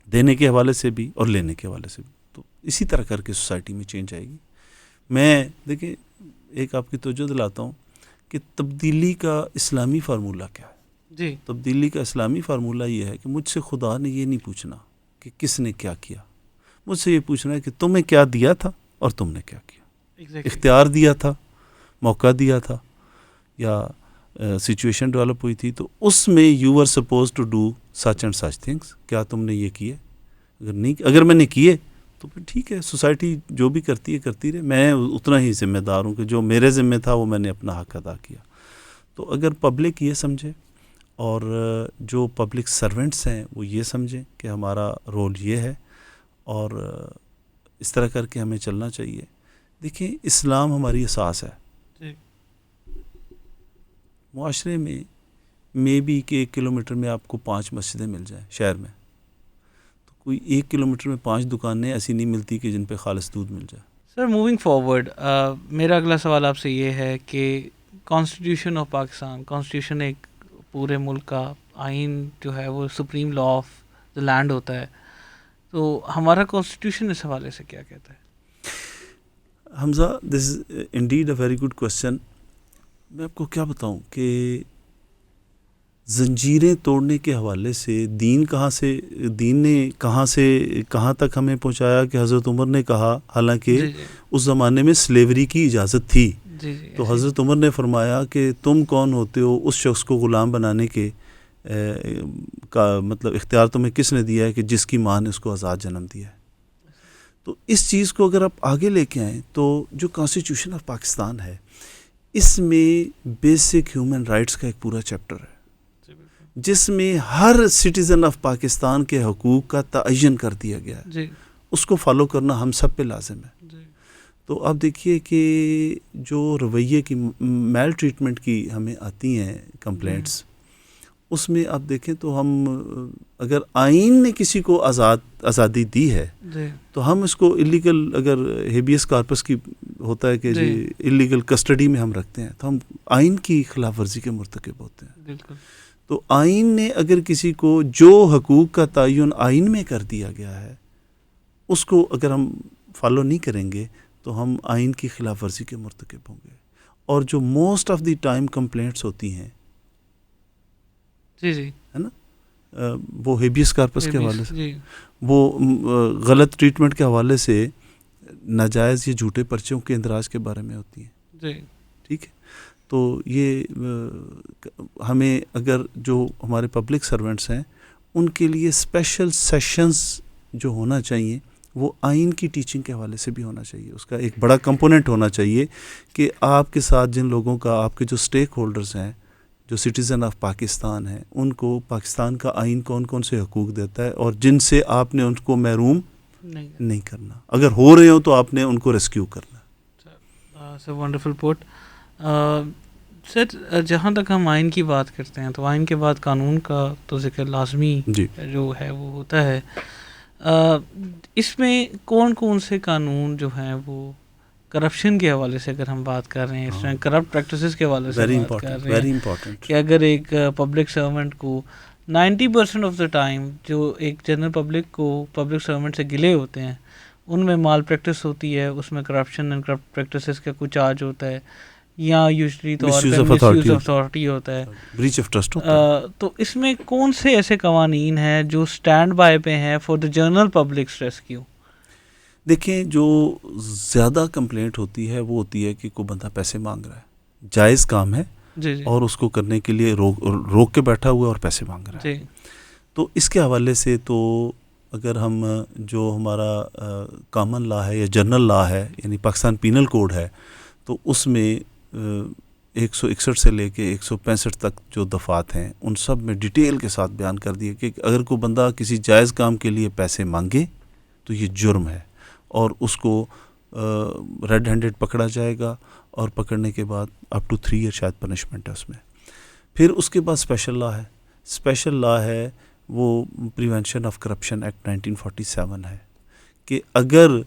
دینے کے حوالے سے بھی اور لینے کے حوالے سے بھی. تو اسی طرح کر کے سوسائٹی میں چینج آئے گی. میں دیکھیں ایک آپ کی توجہ دلاتا ہوں کہ تبدیلی کا اسلامی فارمولہ کیا ہے. تبدیلی کا اسلامی فارمولہ یہ ہے کہ مجھ سے خدا نے یہ نہیں پوچھنا کہ کس نے کیا کیا، مجھ سے یہ پوچھنا ہے کہ تمہیں کیا دیا تھا اور تم نے کیا کیا. اختیار دیا تھا، موقع دیا تھا، یا سچویشن ڈیولپ ہوئی تھی تو اس میں you are supposed to do such and such things. کیا تم نے یہ کیے؟ اگر میں نے کیے تو پھر ٹھیک ہے, سوسائٹی جو بھی کرتی ہے کرتی رہے, میں اتنا ہی ذمہ دار ہوں کہ جو میرے ذمہ تھا وہ میں نے اپنا حق ادا کیا. تو اگر پبلک یہ سمجھے اور جو پبلک سرونٹس ہیں وہ یہ سمجھیں کہ ہمارا رول یہ ہے اور اس طرح کر کے ہمیں چلنا چاہیے. دیکھیں اسلام ہماری اساس ہے. معاشرے میں بھی کہ 1 کلومیٹر میں آپ کو 5 مسجدیں مل جائیں شہر میں, تو کوئی 1 کلومیٹر میں 5 دکانیں ایسی نہیں ملتی کہ جن پہ خالص دودھ مل جائے. سر موونگ فارورڈ, میرا اگلا سوال آپ سے یہ ہے کہ کانسٹیٹیوشن آف پاکستان, کانسٹیٹیوشن ایک پورے ملک کا آئین جو ہے وہ supreme law of the land ہوتا ہے, تو ہمارا کانسٹیٹیوشن اس حوالے سے کیا کہتا ہے؟ Hamza, this is indeed a very good question. میں آپ کو کیا بتاؤں کہ زنجیریں توڑنے کے حوالے سے دین نے کہاں تک ہمیں پہنچایا کہ حضرت عمر نے کہا, حالانکہ اس زمانے میں سلیوری کی اجازت تھی, تو حضرت عمر نے فرمایا کہ تم کون ہوتے ہو اس شخص کو غلام بنانے کے کا مطلب اختیار تمہیں کس نے دیا ہے کہ جس کی ماں نے اس کو آزاد جنم دیا ہے. تو اس چیز کو اگر آپ آگے لے کے آئیں تو جو کانسٹیٹیوشن آف پاکستان ہے اس میں بیسک ہیومن رائٹس کا ایک پورا چیپٹر ہے جس میں ہر سٹیزن آف پاکستان کے حقوق کا تعین کر دیا گیا ہے. اس کو فالو کرنا ہم سب پہ لازم ہے. تو آپ دیکھیے کہ جو رویے کی میل ٹریٹمنٹ کی ہمیں آتی ہیں کمپلینٹس, اس میں آپ دیکھیں تو ہم اگر آئین نے کسی کو آزادی دی ہے تو ہم اس کو ایلیگل, اگر ہیبیس کارپس کی ہوتا ہے کہ جی ایلیگل کسٹڈی میں ہم رکھتے ہیں تو ہم آئین کی خلاف ورزی کے مرتکب ہوتے ہیں. بالکل. تو آئین نے اگر کسی کو جو حقوق کا تعین آئین میں کر دیا گیا ہے اس کو اگر ہم فالو نہیں کریں گے تو ہم آئین کی خلاف ورزی کے مرتکب ہوں گے. اور جو most of the time complaints ہوتی ہیں ہے نا, وہ ہیبیس کارپس کے حوالے سے, وہ غلط ٹریٹمنٹ کے حوالے سے, ناجائز یا جھوٹے پرچوں کے اندراج کے بارے میں ہوتی ہیں. ٹھیک ہے, تو یہ ہمیں اگر جو ہمارے پبلک سرونٹس ہیں ان کے لیے اسپیشل سیشنز جو ہونا چاہیے وہ آئین کی ٹیچنگ کے حوالے سے بھی ہونا چاہیے. اس کا ایک بڑا کمپوننٹ ہونا چاہیے کہ آپ کے ساتھ جن لوگوں کا, آپ کے جو اسٹیک ہولڈرز ہیں, جو سٹیزن آف پاکستان ہیں, ان کو پاکستان کا آئین کون کون سے حقوق دیتا ہے اور جن سے آپ نے ان کو محروم نہیں کرنا. اگر ہو رہے ہو تو آپ نے ان کو ریسکیو کرنا. سر ونڈرفل پوٹ. سر جہاں تک ہم آئین کی بات کرتے ہیں تو آئین کے بعد قانون کا تو ذکر لازمی جو ہے وہ ہوتا ہے. اس میں کون کون سے قانون جو ہیں وہ کرپشن کے حوالے سے اگر ہم بات کر رہے ہیں, اس طرح کرپٹ پریکٹسز کے حوالے سے بات کر رہے ہیں کہ اگر ایک پبلک سرونٹ کو 90% آف دا ٹائم جو ایک جنرل پبلک کو پبلک سرونٹ سے گلے ہوتے ہیں ان میں مال پریکٹس ہوتی ہے, اس میں کرپشن اینڈ کرپٹ پریکٹسز کا کچھ چارج ہوتا ہے یا یوزلی طور پہ مس یوز آف اتھارٹی ہوتا ہے, بریچ آف ٹرسٹ ہوتا ہے. تو اس میں کون سے ایسے قوانین ہیں جو اسٹینڈ بائی پہ ہیں for the general public's rescue? دیکھیں, جو زیادہ کمپلینٹ ہوتی ہے وہ ہوتی ہے کہ کوئی بندہ پیسے مانگ رہا ہے, جائز کام ہے اور اس کو کرنے کے لیے روک کے بیٹھا ہوا ہے اور پیسے مانگ رہا ہے. تو اس کے حوالے سے تو اگر ہم جو ہمارا کامن لا ہے یا جنرل لا ہے یعنی پاکستان پینل کوڈ ہے تو اس میں 161 سے لے کے 165 تک جو دفعات ہیں ان سب میں ڈیٹیل کے ساتھ بیان کر دیا کہ اگر کوئی بندہ کسی جائز کام کے لیے پیسے مانگے تو یہ جرم ہے اور اس کو ریڈ ہینڈڈ پکڑا جائے گا اور پکڑنے کے بعد اپ ٹو 3 ایئر شاید پنشمنٹ ہے اس میں. پھر اس کے بعد اسپیشل لا ہے. اسپیشل لا ہے وہ پریونشن آف کرپشن ایکٹ 1947 ہے کہ اگر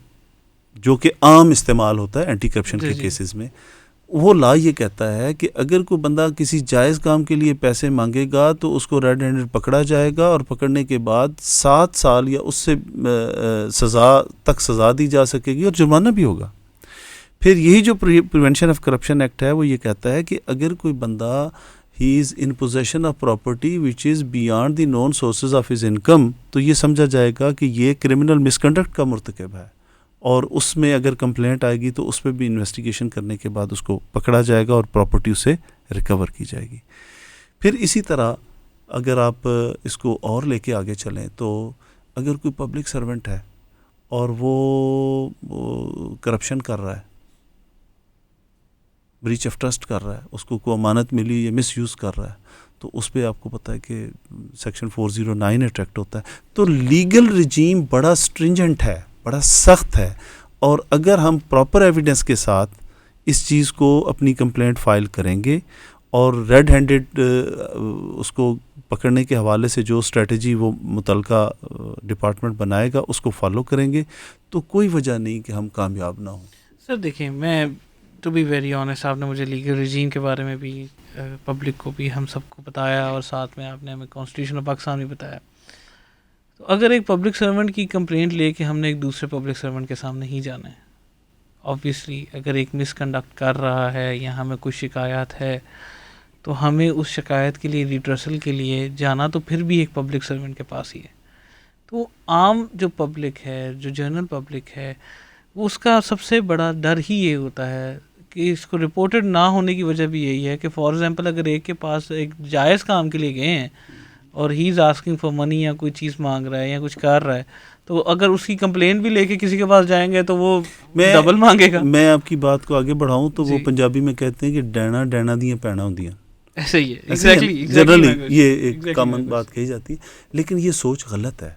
جو کہ عام استعمال ہوتا ہے اینٹی کرپشن کے کیسز میں, وہ لا یہ کہتا ہے کہ اگر کوئی بندہ کسی جائز کام کے لیے پیسے مانگے گا تو اس کو ریڈ ہینڈڈ پکڑا جائے گا اور پکڑنے کے بعد 7 سال یا اس سے سزا دی جا سکے گی اور جرمانہ بھی ہوگا. پھر یہی جو پریونشن آف کرپشن ایکٹ ہے وہ یہ کہتا ہے کہ اگر کوئی بندہ he is in position of property which is beyond the known sources of his income تو یہ سمجھا جائے گا کہ یہ کرمنل مس کنڈکٹ کا مرتکب ہے اور اس میں اگر کمپلینٹ آئے گی تو اس پہ بھی انویسٹیگیشن کرنے کے بعد اس کو پکڑا جائے گا اور پراپرٹی اسے ریکور کی جائے گی. پھر اسی طرح اگر آپ اس کو اور لے کے آگے چلیں تو اگر کوئی پبلک سرونٹ ہے اور وہ کرپشن کر رہا ہے, بریچ آف ٹرسٹ کر رہا ہے, اس کو کوئی امانت ملی یا مس یوز کر رہا ہے, تو اس پہ آپ کو پتہ ہے کہ سیکشن 409 اٹریکٹ ہوتا ہے. تو لیگل رجیم بڑا اسٹرنجنٹ ہے, بڑا سخت ہے, اور اگر ہم پراپر ایویڈنس کے ساتھ اس چیز کو اپنی کمپلینٹ فائل کریں گے اور ریڈ ہینڈڈ اس کو پکڑنے کے حوالے سے جو اسٹریٹجی وہ متعلقہ ڈپارٹمنٹ بنائے گا اس کو فالو کریں گے, تو کوئی وجہ نہیں کہ ہم کامیاب نہ ہوں. سر دیکھیں, میں ٹو بی ویری آنیسٹ, آپ نے مجھے لیگل رجیم کے بارے میں بھی پبلک کو بھی ہم سب کو بتایا, اور ساتھ میں آپ نے ہمیں کانسٹیٹیوشن آف پاکستان بھی بتایا. تو اگر ایک پبلک سرونٹ کی کمپلینٹ لے کے ہم نے ایک دوسرے پبلک سرونٹ کے سامنے ہی جانا ہے, آبویسلی اگر ایک مس کنڈکٹ کر رہا ہے یا ہمیں کوئی شکایت ہے تو ہمیں اس شکایت کے لیے ریڈریسل کے لیے جانا تو پھر بھی ایک پبلک سرونٹ کے پاس ہی ہے. تو عام جو پبلک ہے, جو جنرل پبلک ہے, وہ اس کا سب سے بڑا ڈر ہی یہ ہوتا ہے کہ اس کو رپورٹڈ نہ ہونے کی وجہ بھی یہی ہے کہ فار ایگزامپل اگر ایک کے پاس ایک جائز کام کے لیے گئے ہیں اور ہی از آسکنگ فار منی یا کوئی چیز مانگ رہا ہے یا کچھ کر رہا ہے, تو اگر اس کی کمپلین بھی لے کے کسی کے پاس جائیں گے تو وہ ڈبل مانگے گا. میں آپ کی بات کو آگے بڑھاؤں تو وہ پنجابی میں کہتے ہیں کہ ڈینا ڈینا دیاں پینا ہوندیاں, ایسے ہی ہے, جنرلی یہ ایک کامن بات کہی جاتی ہے. لیکن یہ سوچ غلط ہے.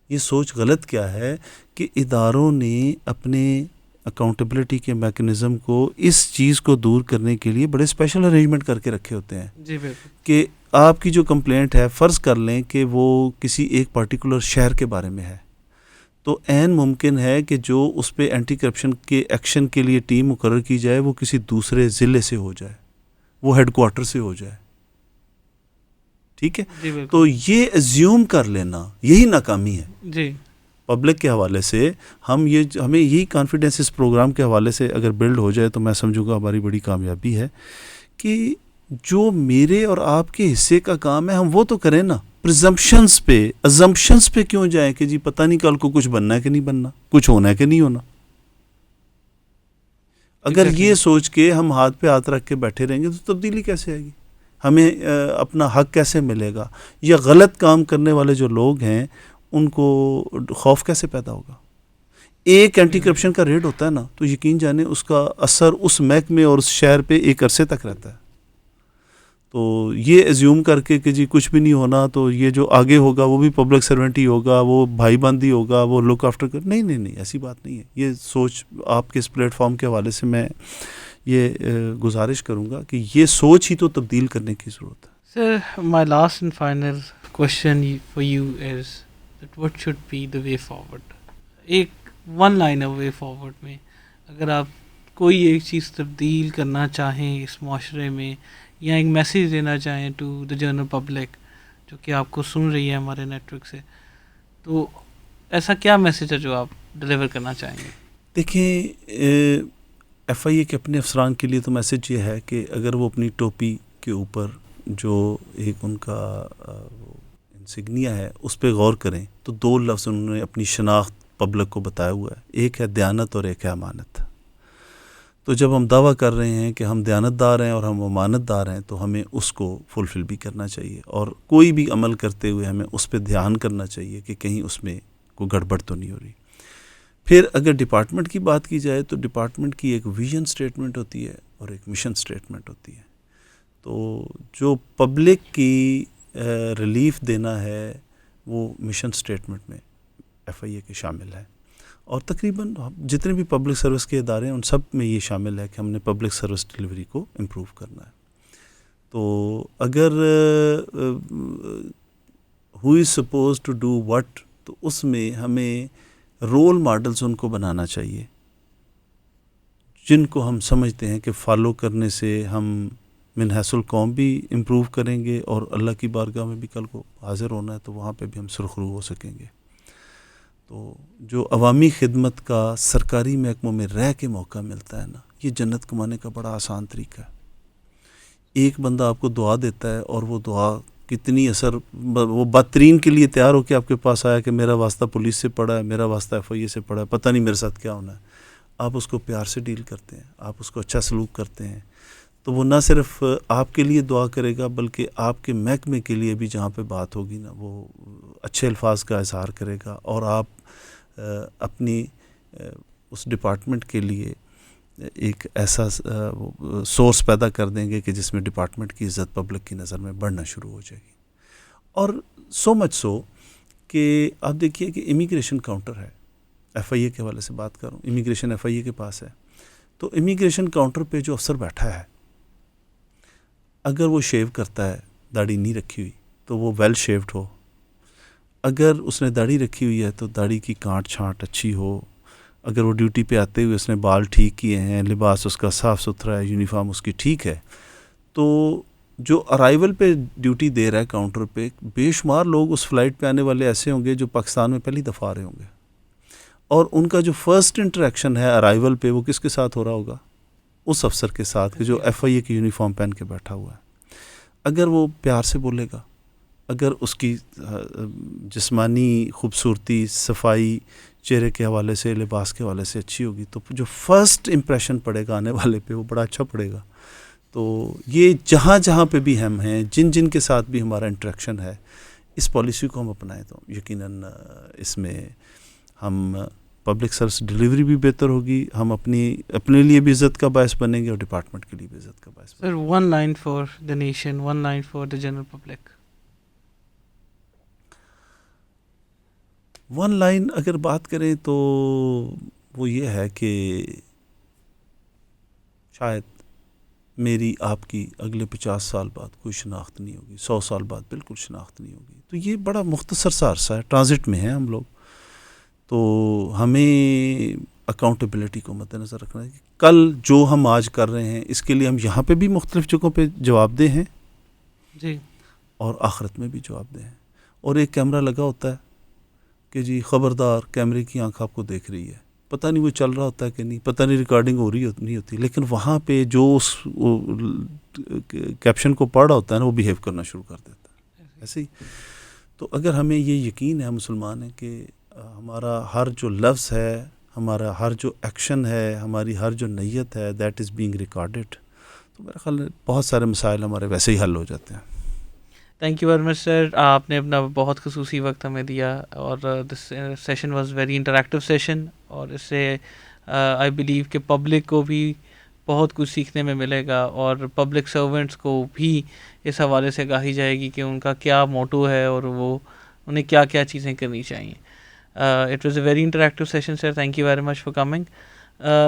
یہ سوچ غلط کیا ہے کہ اداروں نے اپنے اکاؤنٹیبلٹی کے میکنزم کو اس چیز کو دور کرنے کے لیے بڑے اسپیشل ارینجمنٹ کر کے رکھے ہوتے ہیں. جی بالکل. کہ آپ کی جو کمپلینٹ ہے, فرض کر لیں کہ وہ کسی ایک پارٹیکولر شہر کے بارے میں ہے, تو عین ممکن ہے کہ جو اس پہ اینٹی کرپشن کے ایکشن کے لیے ٹیم مقرر کی جائے وہ کسی دوسرے ضلع سے ہو جائے, وہ ہیڈ کوارٹر سے ہو جائے. ٹھیک ہے, تو یہ ایزیوم کر لینا یہی ناکامی ہے. جی پبلک کے حوالے سے ہمیں یہی کانفیڈنس اس پروگرام کے حوالے سے اگر بلڈ ہو جائے تو میں سمجھوں گا ہماری بڑی کامیابی ہے کہ جو میرے اور آپ کے حصے کا کام ہے ہم وہ تو کریں نا. ازمپشنز پہ کیوں جائیں کہ جی پتہ نہیں کل کو کچھ بننا ہے کہ نہیں بننا, کچھ ہونا ہے کہ نہیں ہونا. اگر یہ سوچ کے ہم ہاتھ پہ ہاتھ رکھ کے بیٹھے رہیں گے تو تبدیلی کیسے آئے گی, ہمیں اپنا حق کیسے ملے گا, یا غلط کام کرنے والے جو لوگ ہیں ان کو خوف کیسے پیدا ہوگا. ایک اینٹی کرپشن کا ریڈ ہوتا ہے نا, تو یقین جانے اس کا اثر اس محکمے اور اس شہر پہ ایک عرصے تک رہتا ہے. تو یہ ایزیوم کر کے کہ جی کچھ بھی نہیں ہونا, تو یہ جو آگے ہوگا وہ بھی پبلک سرونٹ ہی ہوگا, وہ بھائی بندی ہوگا, وہ لک آفٹر کر, نہیں, ایسی بات نہیں ہے. یہ سوچ آپ کے اس پلیٹ فارم کے حوالے سے میں یہ گزارش کروں گا کہ یہ سوچ ہی تو تبدیل کرنے کی ضرورت ہے. Sir, my last and final question for you is that what should be the way forward. ایک ون لائن وے فارورڈ میں اگر آپ کوئی ایک چیز تبدیل کرنا چاہیں اس معاشرے میں, یا ایک میسیج دینا چاہیں ٹو دا جنرل پبلک جو کہ آپ کو سن رہی ہے ہمارے نیٹ ورک سے, تو ایسا کیا میسیج ہے جو آپ ڈلیور کرنا چاہیں گے؟ دیکھیں, ایف آئی اے کے اپنے افسران کے لیے تو میسیج یہ ہے کہ اگر وہ اپنی ٹوپی کے اوپر جو ایک ان کا انسگنیا ہے اس پہ غور کریں تو دو لفظ انہوں نے اپنی شناخت پبلک کو بتایا ہوا ہے, ایک ہے دیانت اور ایک ہے امانت. تو جب ہم دعویٰ کر رہے ہیں کہ ہم دیانت دار ہیں اور ہم امانت دار ہیں تو ہمیں اس کو فلفل بھی کرنا چاہیے, اور کوئی بھی عمل کرتے ہوئے ہمیں اس پہ دھیان کرنا چاہیے کہ کہیں اس میں کوئی گڑبڑ تو نہیں ہو رہی. پھر اگر ڈپارٹمنٹ کی بات کی جائے تو ڈپارٹمنٹ کی ایک ویژن سٹیٹمنٹ ہوتی ہے اور ایک مشن سٹیٹمنٹ ہوتی ہے. تو جو پبلک کی ریلیف دینا ہے وہ مشن سٹیٹمنٹ میں ایف آئی اے کے شامل ہے, اور تقریباً جتنے بھی پبلک سروس کے ادارے ہیں ان سب میں یہ شامل ہے کہ ہم نے پبلک سروس ڈلیوری کو امپروو کرنا ہے. تو اگر ہو از سپوز ٹو ڈو وٹ, تو اس میں ہمیں رول ماڈلز ان کو بنانا چاہیے جن کو ہم سمجھتے ہیں کہ فالو کرنے سے ہم من حیث القوم بھی امپروو کریں گے, اور اللہ کی بارگاہ میں بھی کل کو حاضر ہونا ہے تو وہاں پہ بھی ہم سرخرو ہو سکیں گے. تو جو عوامی خدمت کا سرکاری محکموں میں رہ کے موقع ملتا ہے نا, یہ جنت کمانے کا بڑا آسان طریقہ ہے. ایک بندہ آپ کو دعا دیتا ہے اور وہ دعا کتنی اثر، وہ بدترین کے لیے تیار ہو کے آپ کے پاس آیا کہ میرا واسطہ پولیس سے پڑا ہے، میرا واسطہ ایف آئی اے سے پڑا ہے، پتہ نہیں میرے ساتھ کیا ہونا ہے. آپ اس کو پیار سے ڈیل کرتے ہیں، آپ اس کو اچھا سلوک کرتے ہیں، تو وہ نہ صرف آپ کے لیے دعا کرے گا بلکہ آپ کے محکمے کے لیے بھی جہاں پہ بات ہوگی نا وہ اچھے الفاظ کا اظہار کرے گا، اور آپ اپنی اس ڈپارٹمنٹ کے لیے ایک ایسا سورس پیدا کر دیں گے کہ جس میں ڈپارٹمنٹ کی عزت پبلک کی نظر میں بڑھنا شروع ہو جائے گی. اور سو مچ سو کہ آپ دیکھیے کہ امیگریشن کاؤنٹر ہے، ایف آئی اے کے حوالے سے بات کروں، امیگریشن ایف آئی اے کے پاس ہے، تو امیگریشن کاؤنٹر پہ جو افسر بیٹھا ہے اگر وہ شیو کرتا ہے، داڑھی نہیں رکھی ہوئی تو وہ ویل شیوڈ ہو، اگر اس نے داڑھی رکھی ہوئی ہے تو داڑھی کی کانٹ چھانٹ اچھی ہو، اگر وہ ڈیوٹی پہ آتے ہوئے اس نے بال ٹھیک کیے ہیں، لباس اس کا صاف ستھرا ہے، یونیفارم اس کی ٹھیک ہے، تو جو ارائیول پہ ڈیوٹی دے رہا ہے کاؤنٹر پہ، بے شمار لوگ اس فلائٹ پہ آنے والے ایسے ہوں گے جو پاکستان میں پہلی دفعہ آ رہے ہوں گے، اور ان کا جو فرسٹ انٹریکشن ہے ارائیول پہ وہ کس کے ساتھ ہو رہا ہوگا؟ اس افسر کے ساتھ کہ جو ایف آئی اے کی یونیفارم پہن کے بیٹھا ہوا ہے. اگر وہ پیار سے بولے گا، اگر اس کی جسمانی خوبصورتی، صفائی چہرے کے حوالے سے، لباس کے حوالے سے اچھی ہوگی، تو جو فرسٹ امپریشن پڑے گا آنے والے پہ وہ بڑا اچھا پڑے گا. تو یہ جہاں جہاں پہ بھی ہم ہیں، جن جن کے ساتھ بھی ہمارا انٹریکشن ہے، اس پالیسی کو ہم اپنائیں تو یقیناً اس میں ہم پبلک سروس ڈلیوری بھی بہتر ہوگی، ہم اپنے لیے بھی عزت کا باعث بنیں گے اور ڈپارٹمنٹ کے لیے بھی عزت کا باعث بنیں گے. Sir one line for the nation, one line for the general public. One line اگر بات کریں تو وہ یہ ہے کہ شاید میری آپ کی اگلے 50 سال بعد کوئی شناخت نہیں ہوگی، 100 سال بعد بالکل شناخت نہیں ہوگی. تو یہ بڑا مختصر سا عرصہ ہے، ٹرانزٹ میں ہیں ہم لوگ، تو ہمیں اکاؤنٹیبلٹی کو مد نظر رکھنا ہے کہ کل جو ہم آج کر رہے ہیں اس کے لیے ہم یہاں پہ بھی مختلف جگہوں پہ جواب دہ ہیں جی، اور آخرت میں بھی جواب دہ ہیں. اور ایک کیمرہ لگا ہوتا ہے کہ جی خبردار، کیمرے کی آنکھ آپ کو دیکھ رہی ہے، پتہ نہیں وہ چل رہا ہوتا ہے کہ نہیں، پتہ نہیں ریکارڈنگ ہو رہی نہیں ہوتی، لیکن وہاں پہ جو اس کیپشن کو پڑھ رہا ہوتا ہے نا وہ بیہیو کرنا شروع کر دیتا ہے ایسے ہی. تو اگر ہمیں یہ یقین ہے، مسلمان ہیں، کہ ہمارا ہر جو لفظ ہے، ہمارا ہر جو ایکشن ہے، ہماری ہر جو نیت ہے، دیٹ از بینگ ریکارڈڈ، تو میرا خیال ہے بہت سارے مسائل ہمارے ویسے ہی حل ہو جاتے ہیں. تھینک یو ویری مچ سر، آپ نے اپنا بہت خصوصی وقت ہمیں دیا، اور this session was very interactive session, اور اس سے آئی بلیو کہ پبلک کو بھی بہت کچھ سیکھنے میں ملے گا، اور پبلک سرونٹس کو بھی اس حوالے سے کہی جائے گی کہ ان کا کیا موٹو ہے اور وہ انہیں کیا کیا چیزیں کرنی چاہیے. It was a very interactive session sir, thank you very much for coming.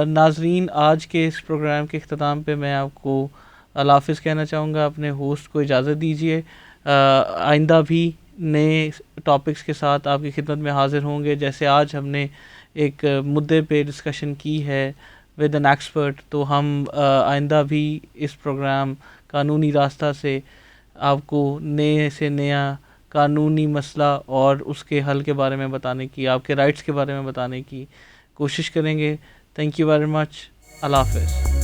ناظرین، آج کے اس پروگرام کے اختتام پہ میں آپ کو اللہ حافظ کہنا چاہوں گا. اپنے ہوسٹ کو اجازت دیجیے. آئندہ بھی نئے ٹاپکس کے ساتھ آپ کی خدمت میں حاضر ہوں گے. جیسے آج ہم نے ایک مدعے پہ ڈسکشن کی ہے ود این ایکسپرٹ، تو ہم آئندہ بھی اس پروگرام قانونی راستہ سے آپ کو نئے سے نیا قانونی مسئلہ اور اس کے حل کے بارے میں بتانے کی، آپ کے رائٹس کے بارے میں بتانے کی کوشش کریں گے. Thank you very much. اللہ حافظ.